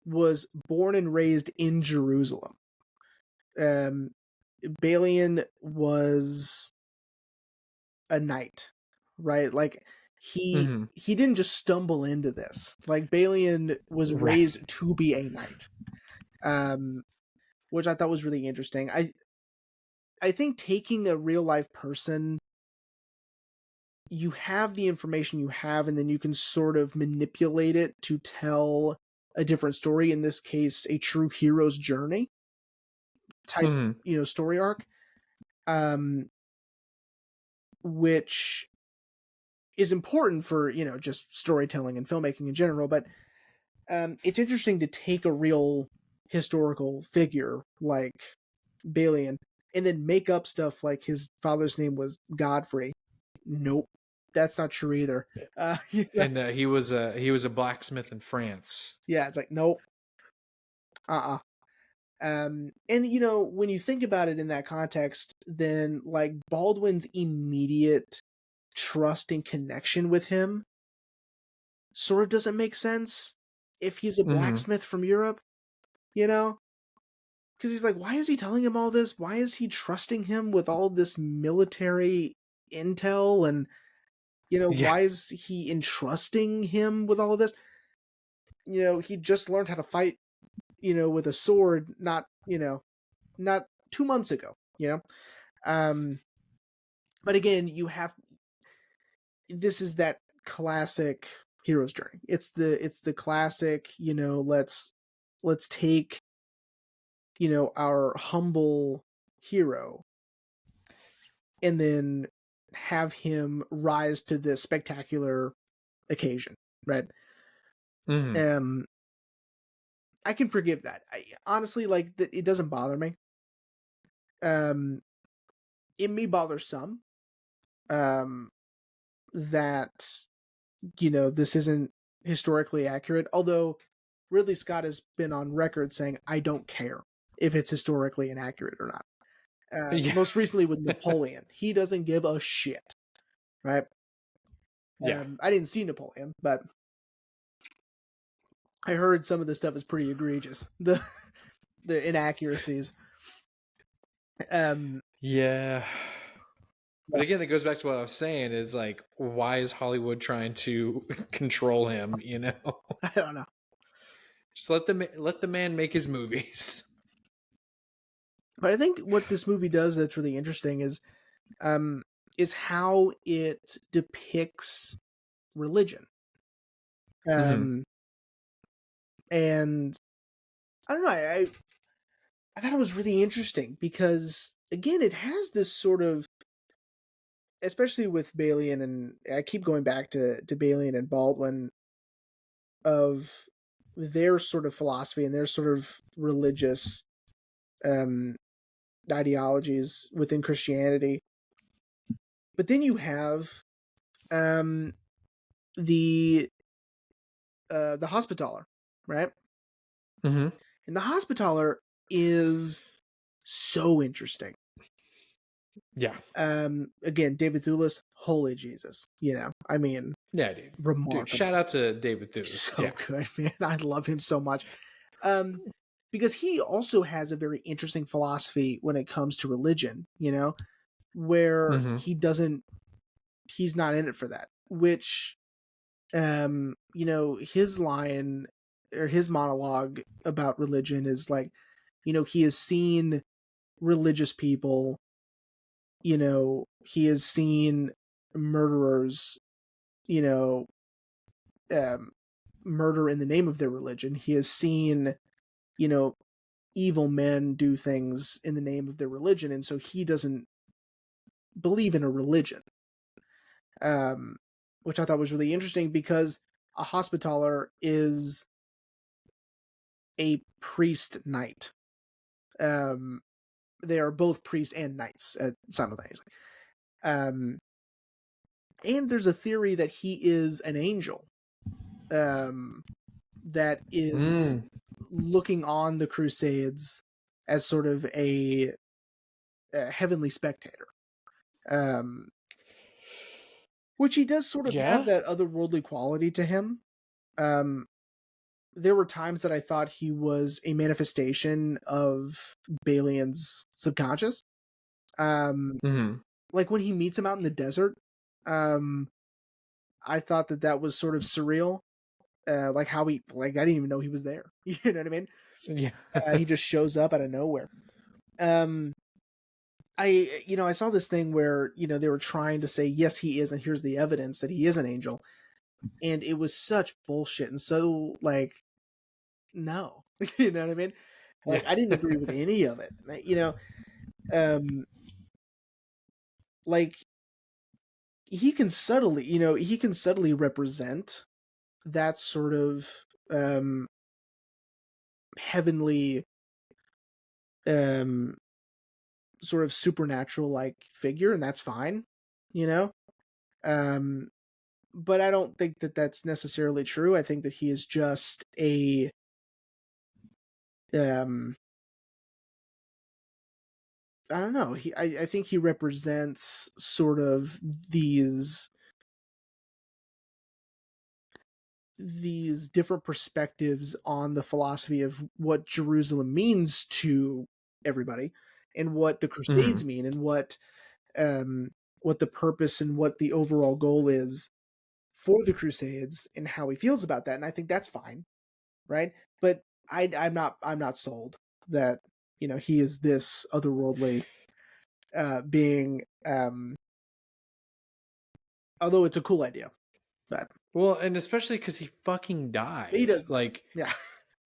was born and raised in Jerusalem. Balian was a knight, right? Like he didn't just stumble into this. Like Balian was raised to be a knight, which I thought was really interesting. I think taking a real life person, you have the information you have, and then you can sort of manipulate it to tell a different story. In this case, a true hero's journey type, story arc, which is important for, just storytelling and filmmaking in general. But it's interesting to take a real historical figure like Balian and then make up stuff like his father's name was Godfrey. Nope, that's not true either. And he was a blacksmith in France. Yeah, it's like nope. And when you think about it in that context, then like Baldwin's immediate trust and connection with him sort of doesn't make sense if he's a blacksmith from Europe, because he's like, why is he telling him all this? Why is he trusting him with all this military intel? And why is he entrusting him with all of this? He just learned how to fight with a sword not 2 months ago. But again, this is that classic hero's journey. It's the classic, let's take our humble hero and then have him rise to this spectacular occasion, right? I can forgive that. I honestly, like, it doesn't bother me. It may bother some that this isn't historically accurate, although Ridley Scott has been on record saying, I don't care if it's historically inaccurate or not. Most recently with Napoleon, he doesn't give a shit, right? I didn't see Napoleon, but I heard some of this stuff is pretty egregious. The inaccuracies. Yeah. But again, that goes back to what I was saying is like, why is Hollywood trying to control him, you know? I don't know. Just let the man make his movies. But I think what this movie does that's really interesting is how it depicts religion. Mm-hmm. And I don't know, I thought it was really interesting because again, it has this sort of, especially with Balian, and I keep going back to Balian and Baldwin, of their sort of philosophy and their sort of religious um, ideologies within Christianity. But then you have um, the Hospitaller, right? Mm-hmm. And the Hospitaller is so interesting. Yeah. Again, David Thewlis, holy Jesus, I mean, Yeah, dude. remarkable. Dude, shout out to David Thewlis. So good, man. I love him so much. Because he also has a very interesting philosophy when it comes to religion, where Mm-hmm. he's not in it for that, which, his line or his monologue about religion is like, he has seen religious people, he has seen murderers, murder in the name of their religion. He has seen, evil men do things in the name of their religion, and so he doesn't believe in a religion. Which I thought was really interesting because a Hospitaller is a priest knight. They are both priests and knights simultaneously. And there's a theory that he is an angel that is looking on the Crusades as sort of a heavenly spectator. Which he does sort of have that otherworldly quality to him. There were times that I thought he was a manifestation of Balian's subconscious. Like when he meets him out in the desert, I thought that was sort of surreal. Like how I didn't even know he was there. You know what I mean? Yeah. He just shows up out of nowhere. I saw this thing where, they were trying to say, yes, he is, and here's the evidence that he is an angel. And it was such bullshit. And so, like, no. You know what I mean? Like, I didn't agree with any of it. Like, he can subtly represent that sort of heavenly sort of supernatural like figure, and that's fine, but I don't think that that's necessarily true. I think that he is just a I don't know, I think he represents sort of these different perspectives on the philosophy of what Jerusalem means to everybody, and what the Crusades mean, and what the purpose and what the overall goal is for the Crusades, and how he feels about that. And I think that's fine, right? But I'm not sold that he is this otherworldly being. Although it's a cool idea, but well, and especially because he fucking dies. he does. Like, yeah,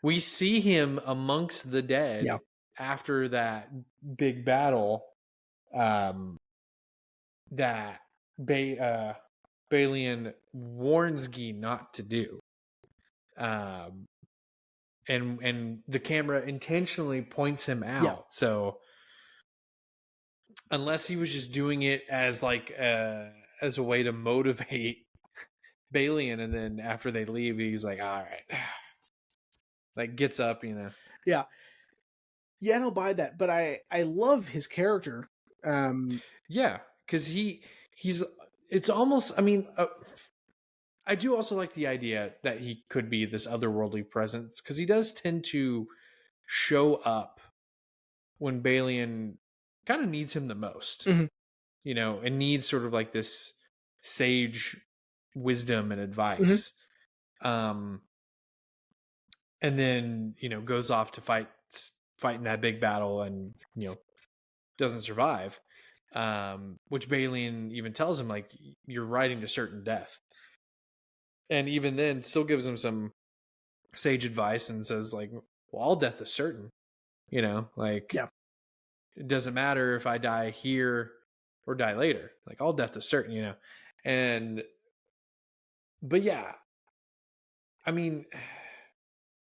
we see him amongst the dead after that big battle that Balian warns Guy not to do. And the camera intentionally points him out. Yeah. So unless he was just doing it as like as a way to motivate Balian, and then after they leave, he's like, all right, like gets up, Yeah, I don't buy that, but I love his character. Yeah, because he's it's almost, I mean, I do also like the idea that he could be this otherworldly presence, because he does tend to show up when Balian kind of needs him the most, Mhm. and needs sort of like this sage wisdom and Mhm. advice. Um, and then, goes off to fight in that big battle and, doesn't survive. Which Balian even tells him, like, you're riding to certain death. And even then still gives him some sage advice and says, like, well, all death is certain, like, Yeah. it doesn't matter if I die here or die later, like, all death is certain. And but yeah, I mean,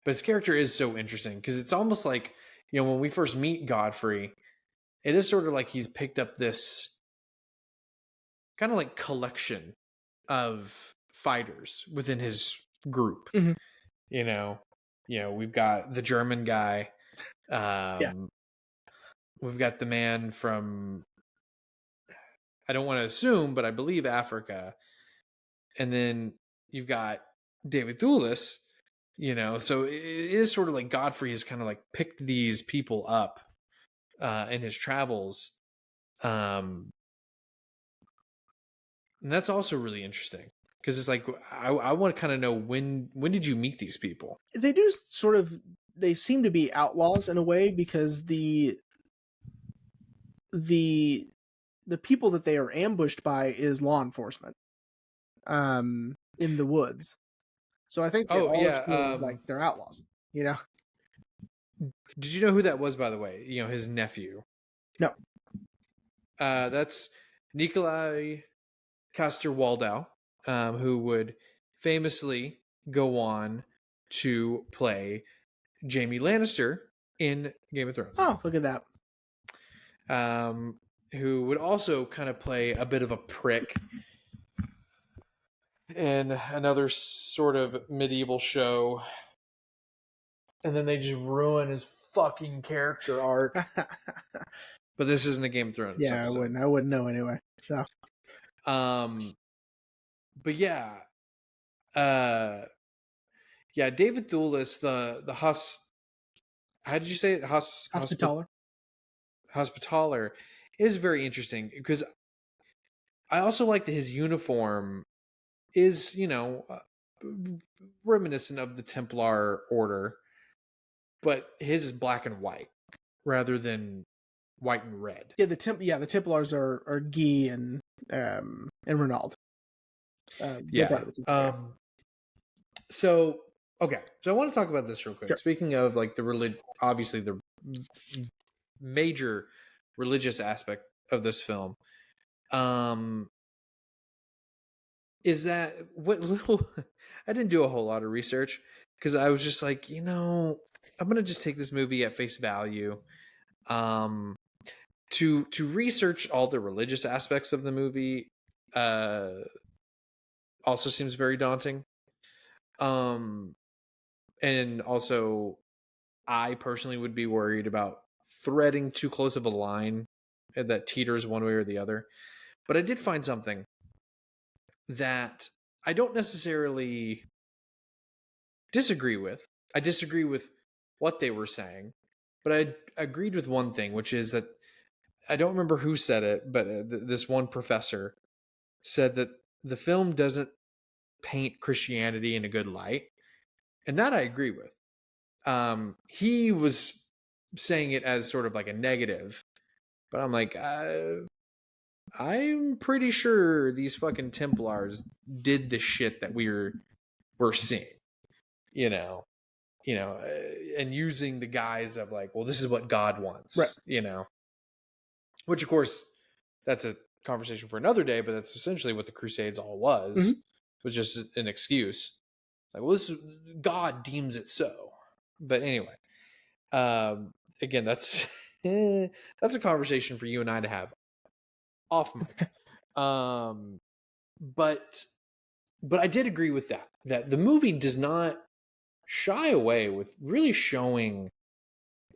but his character is so interesting, because it's almost like, when we first meet Godfrey, it is sort of like he's picked up this kind of like collection of fighters within his group. Mhm. you know we've got the German guy. Yeah. We've got the man from, I don't want to assume, but I believe Africa. And then you've got David Thewlis, so it is sort of like Godfrey has kind of like picked these people up in his travels. And that's also really interesting, because it's like, I want to kind of know, when did you meet these people? They do sort of. They seem to be outlaws in a way, because the the people that they are ambushed by is law enforcement in the woods. So I think they Oh all yeah. assume like they're outlaws, you know. Did you know who that was, by the way? His nephew. No. That's Nikolai Coster-Waldau, who would famously go on to play Jaime Lannister in Game of Thrones. Oh, look at that. Who would also kind of play a bit of a prick in another sort of medieval show. And then they just ruin his fucking character arc. But this isn't a Game of Thrones Yeah, episode. I wouldn't know anyway. So but yeah. Yeah, David Thewlis, the how did you say it? Hospitaller. Hospitaller is very interesting, because I also like that his uniform is, reminiscent of the Templar order, but his is black and white rather than white and red. Yeah, the Templars are Guy and Renaud. They're Yeah. part of the Templar. So okay, so I want to talk about this real quick. Sure. Speaking of like obviously the major religious aspect of this film, is that what little I didn't do a whole lot of research, because I was just like, I'm gonna just take this movie at face value. To research all the religious aspects of the movie also seems very daunting. And also, I personally would be worried about threading too close of a line that teeters one way or the other. But I did find something that I don't necessarily disagree with. I disagree with what they were saying, but I agreed with one thing, which is that, I don't remember who said it, but this one professor said that the film doesn't paint Christianity in a good light. And that I agree with. He was saying it as sort of like a negative, but I'm like, I'm pretty sure these fucking Templars did the shit that we're seeing, you know, and using the guise of like, well, this is what God wants, Right. Which of course that's a conversation for another day, but that's essentially what the Crusades all was. Mhm. Was just an excuse. Like, well, God deems it so. But anyway, again, that's that's a conversation for you and I to have off mic. But I did agree with that the movie does not shy away with really showing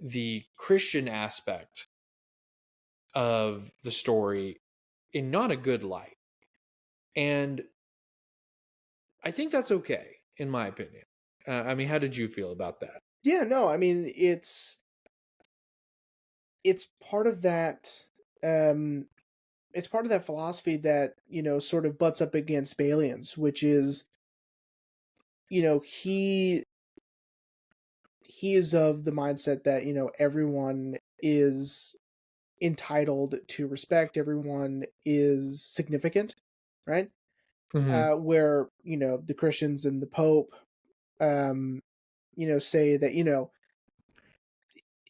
the Christian aspect of the story in not a good light. And I think that's okay, in my opinion. I mean, how did you feel about that? Yeah, no, I mean, it's part of that, um it's part of that philosophy that, sort of butts up against Balian's, which is, he is of the mindset that, everyone is entitled to respect, everyone is significant, right? Hmm. Where, the Christians and the Pope, say that,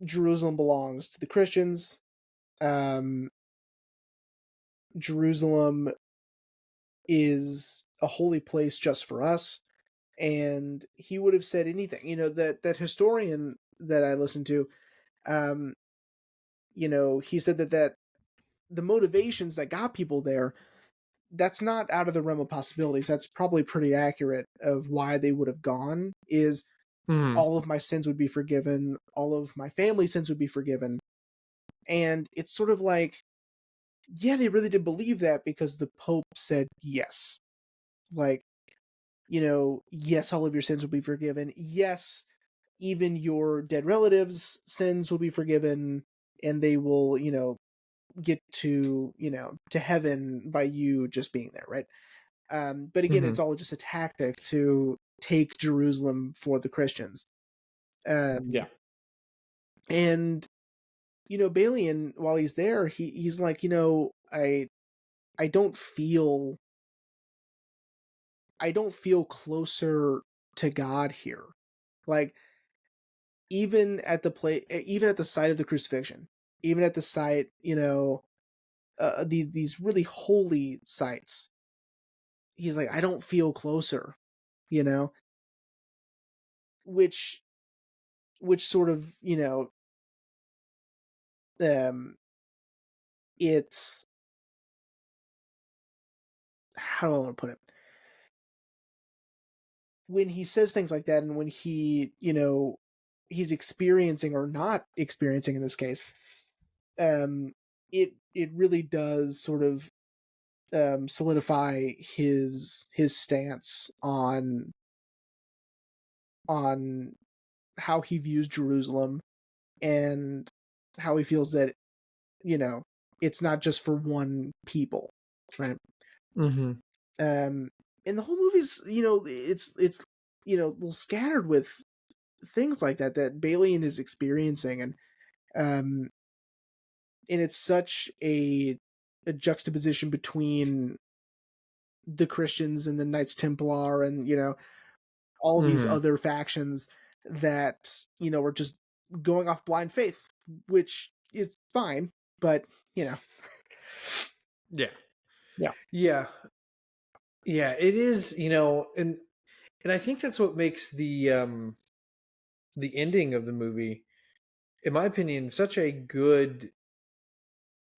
Jerusalem belongs to the Christians. Um, Jerusalem is a holy place just for us. And he would have said anything. That historian that I listened to, um, he said that the motivations that got people there, that's not out of the realm of possibilities. That's probably pretty accurate of why they would have gone. Is Hmm. all of my sins would be forgiven, all of my family sins would be forgiven, and it's sort of like, yeah, they really did believe that because the Pope said yes. Like, yes, all of your sins will be forgiven. Yes, even your dead relatives' sins will be forgiven, and they will, get to heaven by you just being there, right? But again, Hmm. it's all just a tactic to take Jerusalem for the Christians. Yeah. Um, and Balian, while he's there, he's like, I don't feel I don't feel closer to God here. Like, even at the site of the crucifixion, even at the site, these really holy sites, he's like, I don't feel closer, you know, which sort of, um, it's how do I want to put it? When he says things like that, and when he's experiencing or not experiencing in this case, um, it really does sort of solidify his stance on how he views Jerusalem, and how he feels that you know it's not just for one people, right? Hmm. Um, and the whole movie's, it's a little scattered with things like that Balian is experiencing, um, and it's such a juxtaposition between the Christians and the Knights Templar, and all these Hmm. other factions that are just going off blind faith, which is fine, but you know Yeah. yeah, Yeah. Yeah. It is, and I think that's what makes the ending of the movie, in my opinion, such a good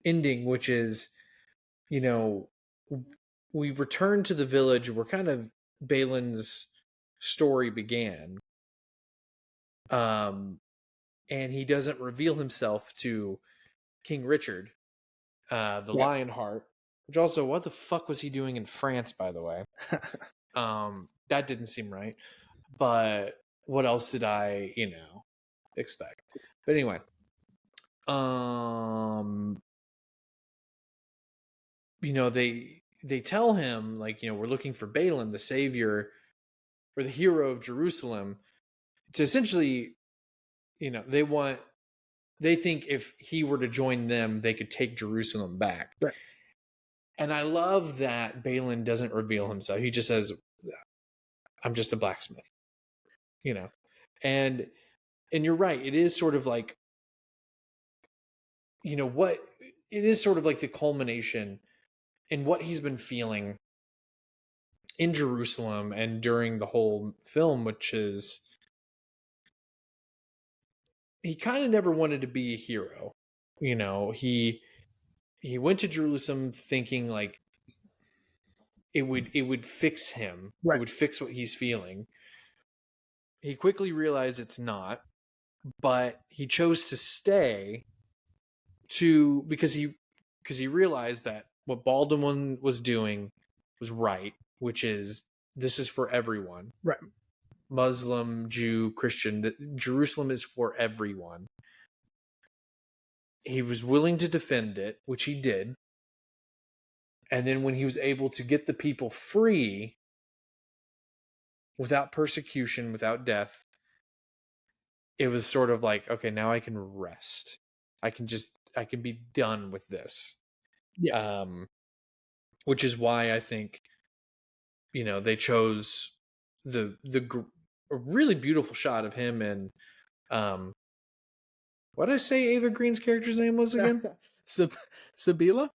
ending, which is, you know, we return to the village where kind of Balin's story began. Um, and he doesn't reveal himself to King Richard, the right. Lionheart, which also, what the fuck was he doing in France, by the way? That didn't seem right. But what else did I, expect? But anyway, um, they tell him, like, we're looking for Balin, the savior or the hero of Jerusalem. To essentially, they think if he were to join them, they could take Jerusalem back. Right. And I love that Balin doesn't reveal himself. He just says, I'm just a blacksmith, you know. And and you're right, it is sort of like, what it is sort of like the culmination in what he's been feeling in Jerusalem and during the whole film, which is he kind of never wanted to be a hero. He went to Jerusalem thinking like it would fix him. It Right. would fix what he's feeling. He quickly realized it's not, but he chose to stay to because he realized that what Baldwin was doing was right, which is this is for everyone. Right. Muslim, Jew, Christian. Jerusalem is for everyone. He was willing to defend it, which he did. And then when he was able to get the people free without persecution, without death, it was sort of like, okay, now I can rest. I can be done with this. Yeah. Which is why I think, they chose a really beautiful shot of him and, what did I say Ava Green's character's name was again? Sabila?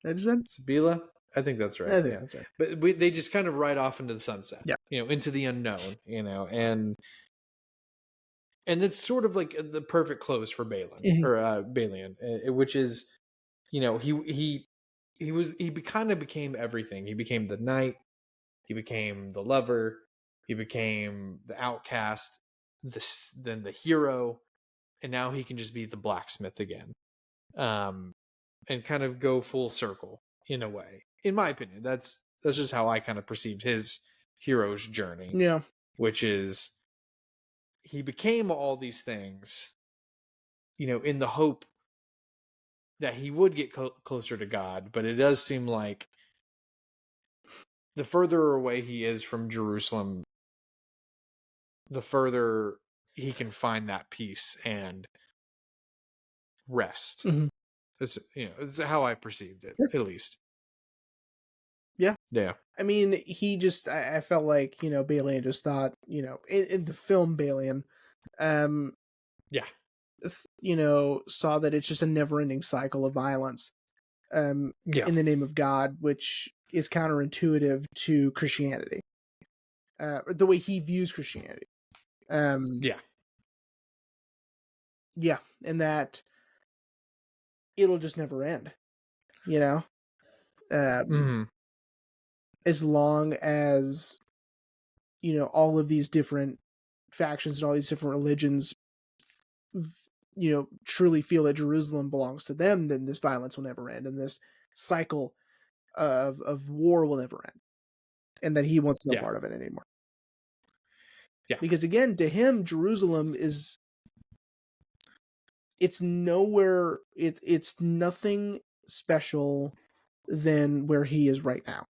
I just said Sabila? I think that's right. I think that's right. But they just kind of ride off into the sunset. Yeah. Into the unknown, and it's sort of like the perfect close for Balin or Balian, which is, he kind of became everything. He became the knight, he became the lover, he became the outcast, then the hero, and now he can just be the blacksmith again, and kind of go full circle in a way. In my opinion, that's just how I kind of perceived his hero's journey. Yeah, which is he became all these things, in the hope that he would get closer to God. But it does seem like the further away he is from Jerusalem, the further he can find that peace and rest. Mm-hmm. It's how I perceived it, at least. Yeah. Yeah. I mean, I felt like, Balian just thought, in the film Balian, yeah, saw that it's just a never-ending cycle of violence, in the name of God, which is counterintuitive to Christianity, the way he views Christianity. Yeah, and that it'll just never end, as long as, all of these different factions and all these different religions, truly feel that Jerusalem belongs to them, then this violence will never end, and this cycle of war will never end, and that he wants no part of it anymore. Yeah, because again, to him, Jerusalem is, it's nowhere, it's nothing special than where he is right now.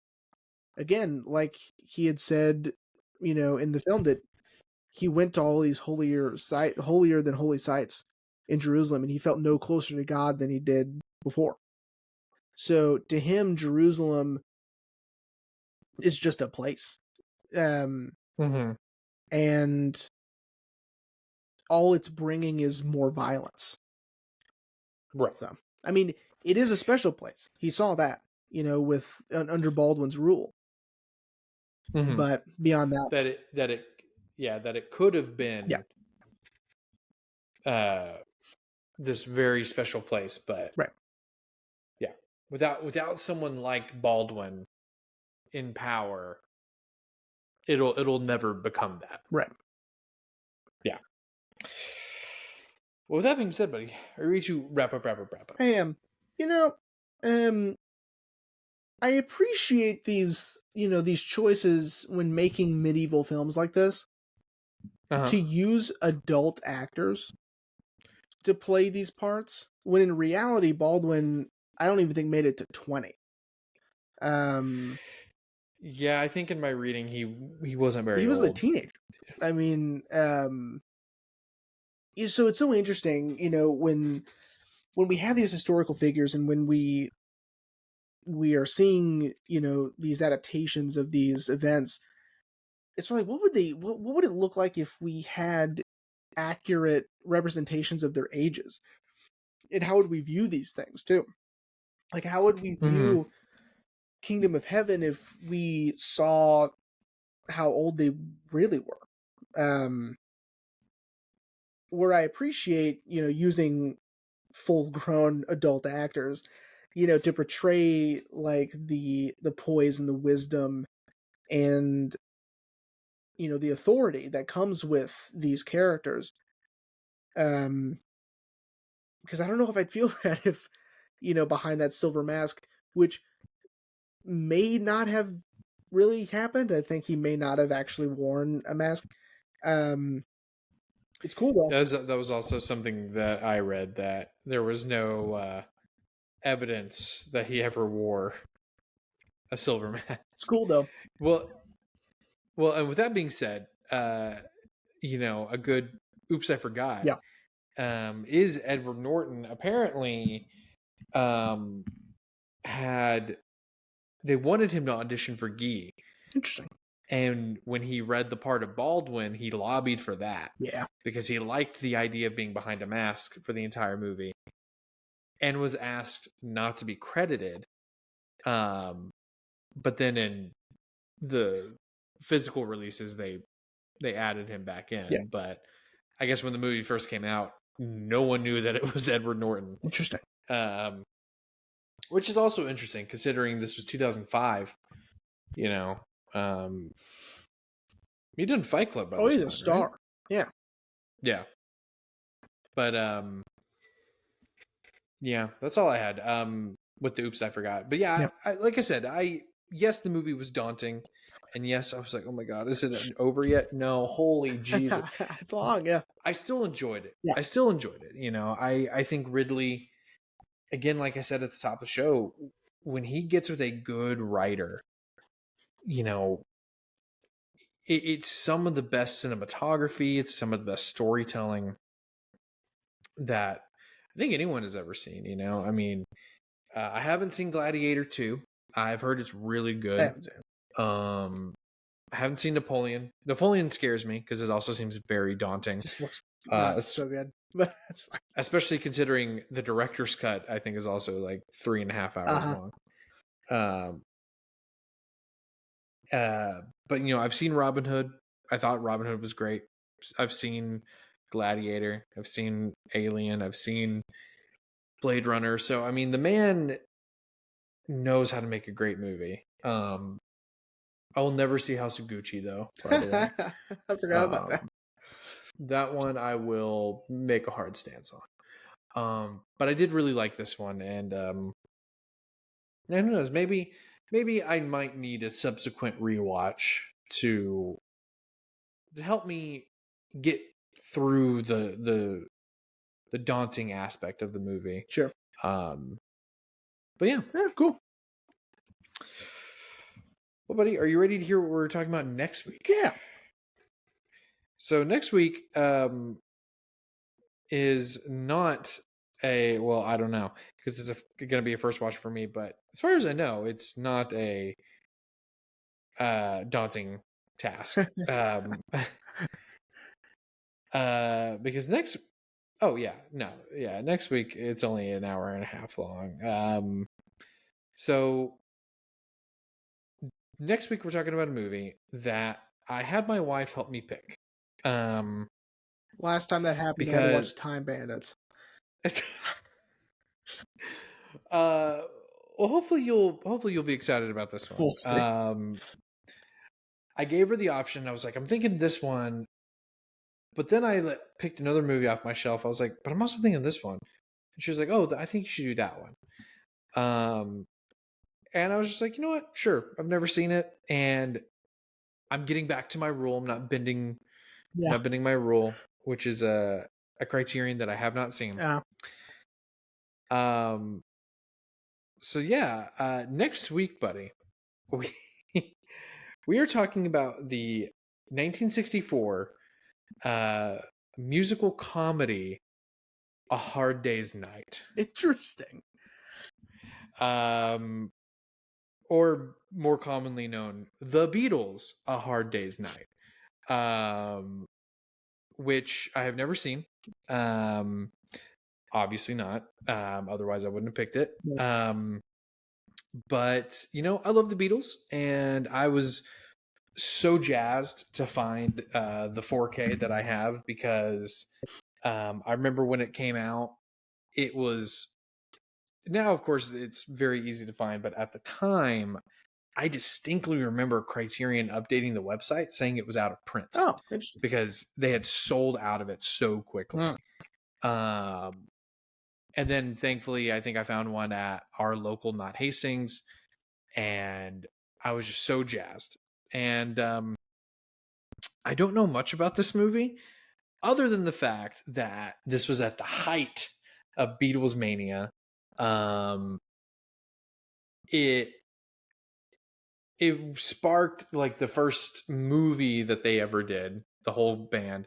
Again, like he had said, in the film, that he went to all these holier than holy sites in Jerusalem, and he felt no closer to God than he did before. So to him, Jerusalem is just a place. And all it's bringing is more violence. Right. So, I mean, it is a special place. He saw that, with under Baldwin's rule. But beyond that, that it could have been this very special place, but right. Yeah. Without someone like Baldwin in power, it'll never become that. Right. Yeah. Well, with that being said, buddy, are you ready to wrap up? I am. I appreciate these, these choices when making medieval films like this, to use adult actors to play these parts, when in reality, Baldwin, I don't even think made it to 20. Yeah, I think in my reading he wasn't very old. He was a teenager. I mean, so it's so interesting, when we have these historical figures, and when we are seeing, these adaptations of these events, it's like, what would it look like if we had accurate representations of their ages? And how would we view these things too? Like, how would we view Kingdom of Heaven if we saw how old they really were? Where I appreciate, using full-grown adult actors, to portray like the poise and the wisdom and, the authority that comes with these characters. Because I don't know if I'd feel that if, behind that silver mask, which may not have really happened. I think he may not have actually worn a mask. It's cool though. That was also something that I read, that there was no evidence that he ever wore a silver mask. It's cool though. Well, and with that being said, a good oops, I forgot. Yeah. Is Edward Norton apparently had they wanted him to audition for Guy. Interesting. And when he read the part of Baldwin, he lobbied for that. Yeah. Because he liked the idea of being behind a mask for the entire movie, and was asked not to be credited. But then in the physical releases, they added him back in. Yeah. But I guess when the movie first came out, no one knew that it was Edward Norton. Interesting. Which is also interesting, considering this was 2005. He did Fight Club. By He's this a point, star. right? Yeah. Yeah. But yeah, that's all I had. With the oops, I forgot. But yeah, like I said, yes, the movie was daunting, and yes, I was like, oh my god, is it over yet? No, holy Jesus, it's long. Yeah. I still enjoyed it. Yeah. I still enjoyed it. I think Ridley, again, like I said at the top of the show, when he gets with a good writer, it's some of the best cinematography, it's some of the best storytelling that I think anyone has ever seen. I mean, I haven't seen Gladiator 2. I've heard it's really good. I haven't seen Napoleon. Napoleon scares me because it also seems very daunting. Just looks not so good, but that's fine. Especially considering the director's cut, I think, is also like 3.5 hours long. But I've seen Robin Hood. I thought Robin Hood was great. I've seen Gladiator. I've seen Alien. I've seen Blade Runner. So I mean, the man knows how to make a great movie. I will never see House of Gucci though. By the way, I forgot about that. That one I will make a hard stance on. But I did really like this one, and who knows? Maybe I might need a subsequent rewatch to help me get through the daunting aspect of the movie. Sure. But yeah, cool. Well, buddy, are you ready to hear what we're talking about next week? Yeah. So next week is not I don't know, because it's going to be a first watch for me, but as far as I know, it's not a daunting task. Because next week it's only an hour and a half long. So next week we're talking about a movie that I had my wife help me pick. Last time that happened, I had to watch Time Bandits. Well, hopefully you'll be excited about this one. We'll see. I gave her the option. I was like, I'm thinking this one, but then I picked another movie off my shelf. I was like, but I'm also thinking this one. And she was like, oh, I think you should do that one. And I was just like, you know what? Sure. I've never seen it, and I'm getting back to my rule. I'm not bending my rule, which is a criterion that I have not seen. Yeah. So yeah, next week, buddy, we are talking about the 1964 musical comedy A Hard Day's Night. Interesting. Or more commonly known, The Beatles, A Hard Day's Night, which I have never seen. Obviously not. Otherwise I wouldn't have picked it. But I love the Beatles, and I was so jazzed to find the 4K that I have, because I remember when it came out, it was, now of course it's very easy to find, but at the time I distinctly remember Criterion updating the website saying it was out of print. Oh, interesting. Because they had sold out of it so quickly. And then thankfully I think I found one at our local Not Hastings, and I was just so jazzed. And I don't know much about this movie other than the fact that this was at the height of Beatles mania. It sparked like the first movie that they ever did, the whole band,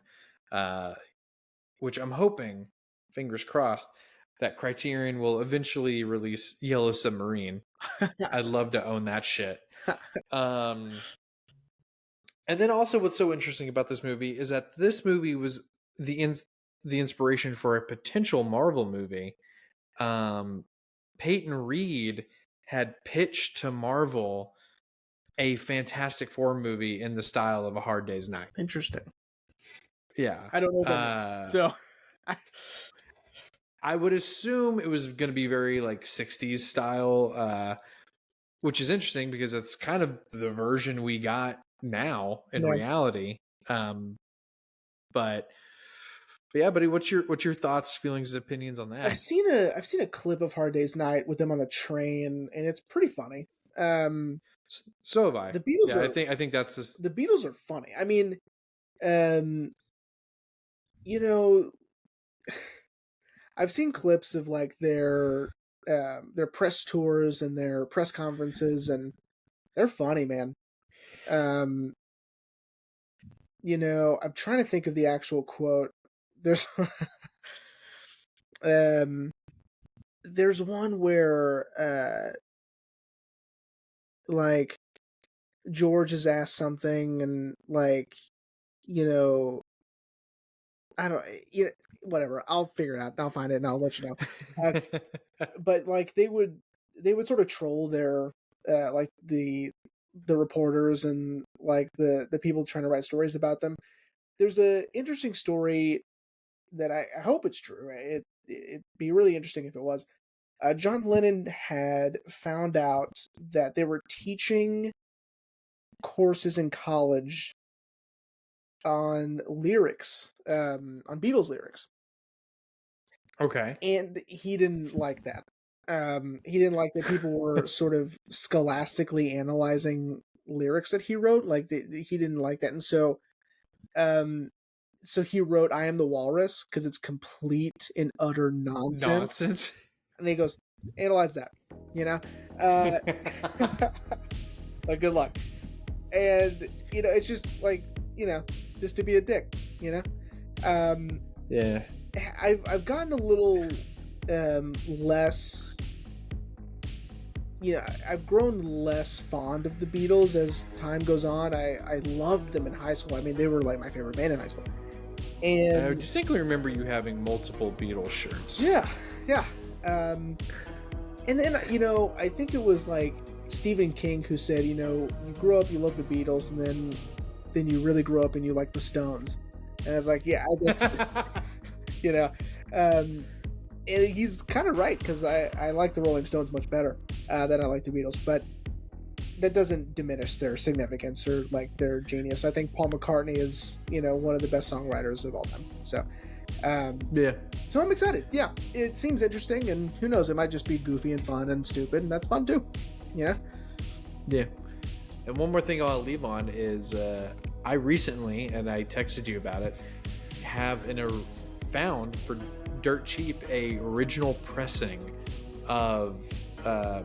which I'm hoping, fingers crossed, that Criterion will eventually release Yellow Submarine. I'd love to own that shit. And then also what's so interesting about this movie is that this movie was the inspiration for a potential Marvel movie. Peyton Reed had pitched to Marvel a Fantastic Four movie in the style of A Hard Day's Night. Interesting. Yeah. I don't know what that means. So I would assume it was going to be very like 60s style, which is interesting because it's kind of the version we got now in reality. But yeah, buddy, what's your thoughts, feelings, and opinions on that? I've seen a clip of Hard Day's Night with them on the train, and it's pretty funny. So have I. The Beatles I think that's just... The Beatles are funny. I mean, you know, I've seen clips of like their press tours and their press conferences, and they're funny, man. You know, I'm trying to think of the actual quote. There's there's one where like George is asked something, and like, you know, I don't, you know, whatever. I'll figure it out. I'll find it and I'll let you know. But like they would sort of troll their like the reporters and like the people trying to write stories about them. There's a interesting story that I hope it's true. It'd be really interesting if it was. John Lennon had found out that they were teaching courses in college on lyrics, on Beatles lyrics. Okay. And he didn't like that. He didn't like that people were sort of scholastically analyzing lyrics that he wrote. Like he didn't like that, and so he wrote "I Am the Walrus" because it's complete and utter nonsense. And he goes, "Analyze that," you know. Like, good luck. And you know, it's just like, you know, just to be a dick, you know. Yeah. I've gotten a little less, you know, I've grown less fond of the Beatles as time goes on. I loved them in high school. I mean, they were like my favorite band in high school. And I distinctly remember you having multiple Beatles shirts. Yeah. And then, you know, I think it was like Stephen King who said, you know, you grow up, you love the Beatles, and then you really grow up and you like the Stones. And I was like, yeah, that's you know, and he's kind of right, because I like the Rolling Stones much better than I like the Beatles, but that doesn't diminish their significance or like their genius. I think Paul McCartney is, you know, one of the best songwriters of all time. So yeah. So I'm excited. Yeah, it seems interesting, and who knows, it might just be goofy and fun and stupid, and that's fun too. You know? Yeah. And one more thing I'll leave on is I recently, and I texted you about it, have found for dirt cheap a original pressing of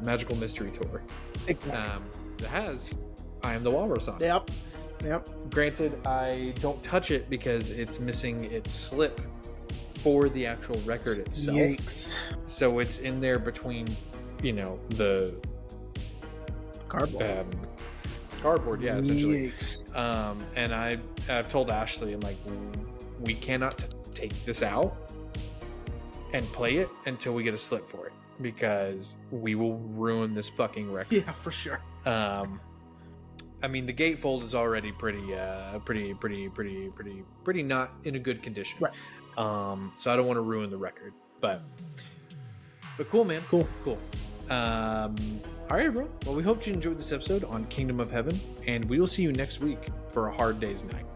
Magical Mystery Tour. Exactly. That has I Am the Walrus on it. Yep. Granted, I don't touch it because it's missing its slip for the actual record itself. Yikes. So it's in there between, you know, the cardboard. Cardboard, yeah, essentially. Yikes. And I've told Ashley, I'm like, we cannot take this out and play it until we get a slip for it, because we will ruin this fucking record. Yeah, for sure. I mean, the gatefold is already pretty not in a good condition. Right. So I don't want to ruin the record, but cool, man. Cool. All right, bro. Well, we hope you enjoyed this episode on Kingdom of Heaven, and we will see you next week for A Hard Day's Night.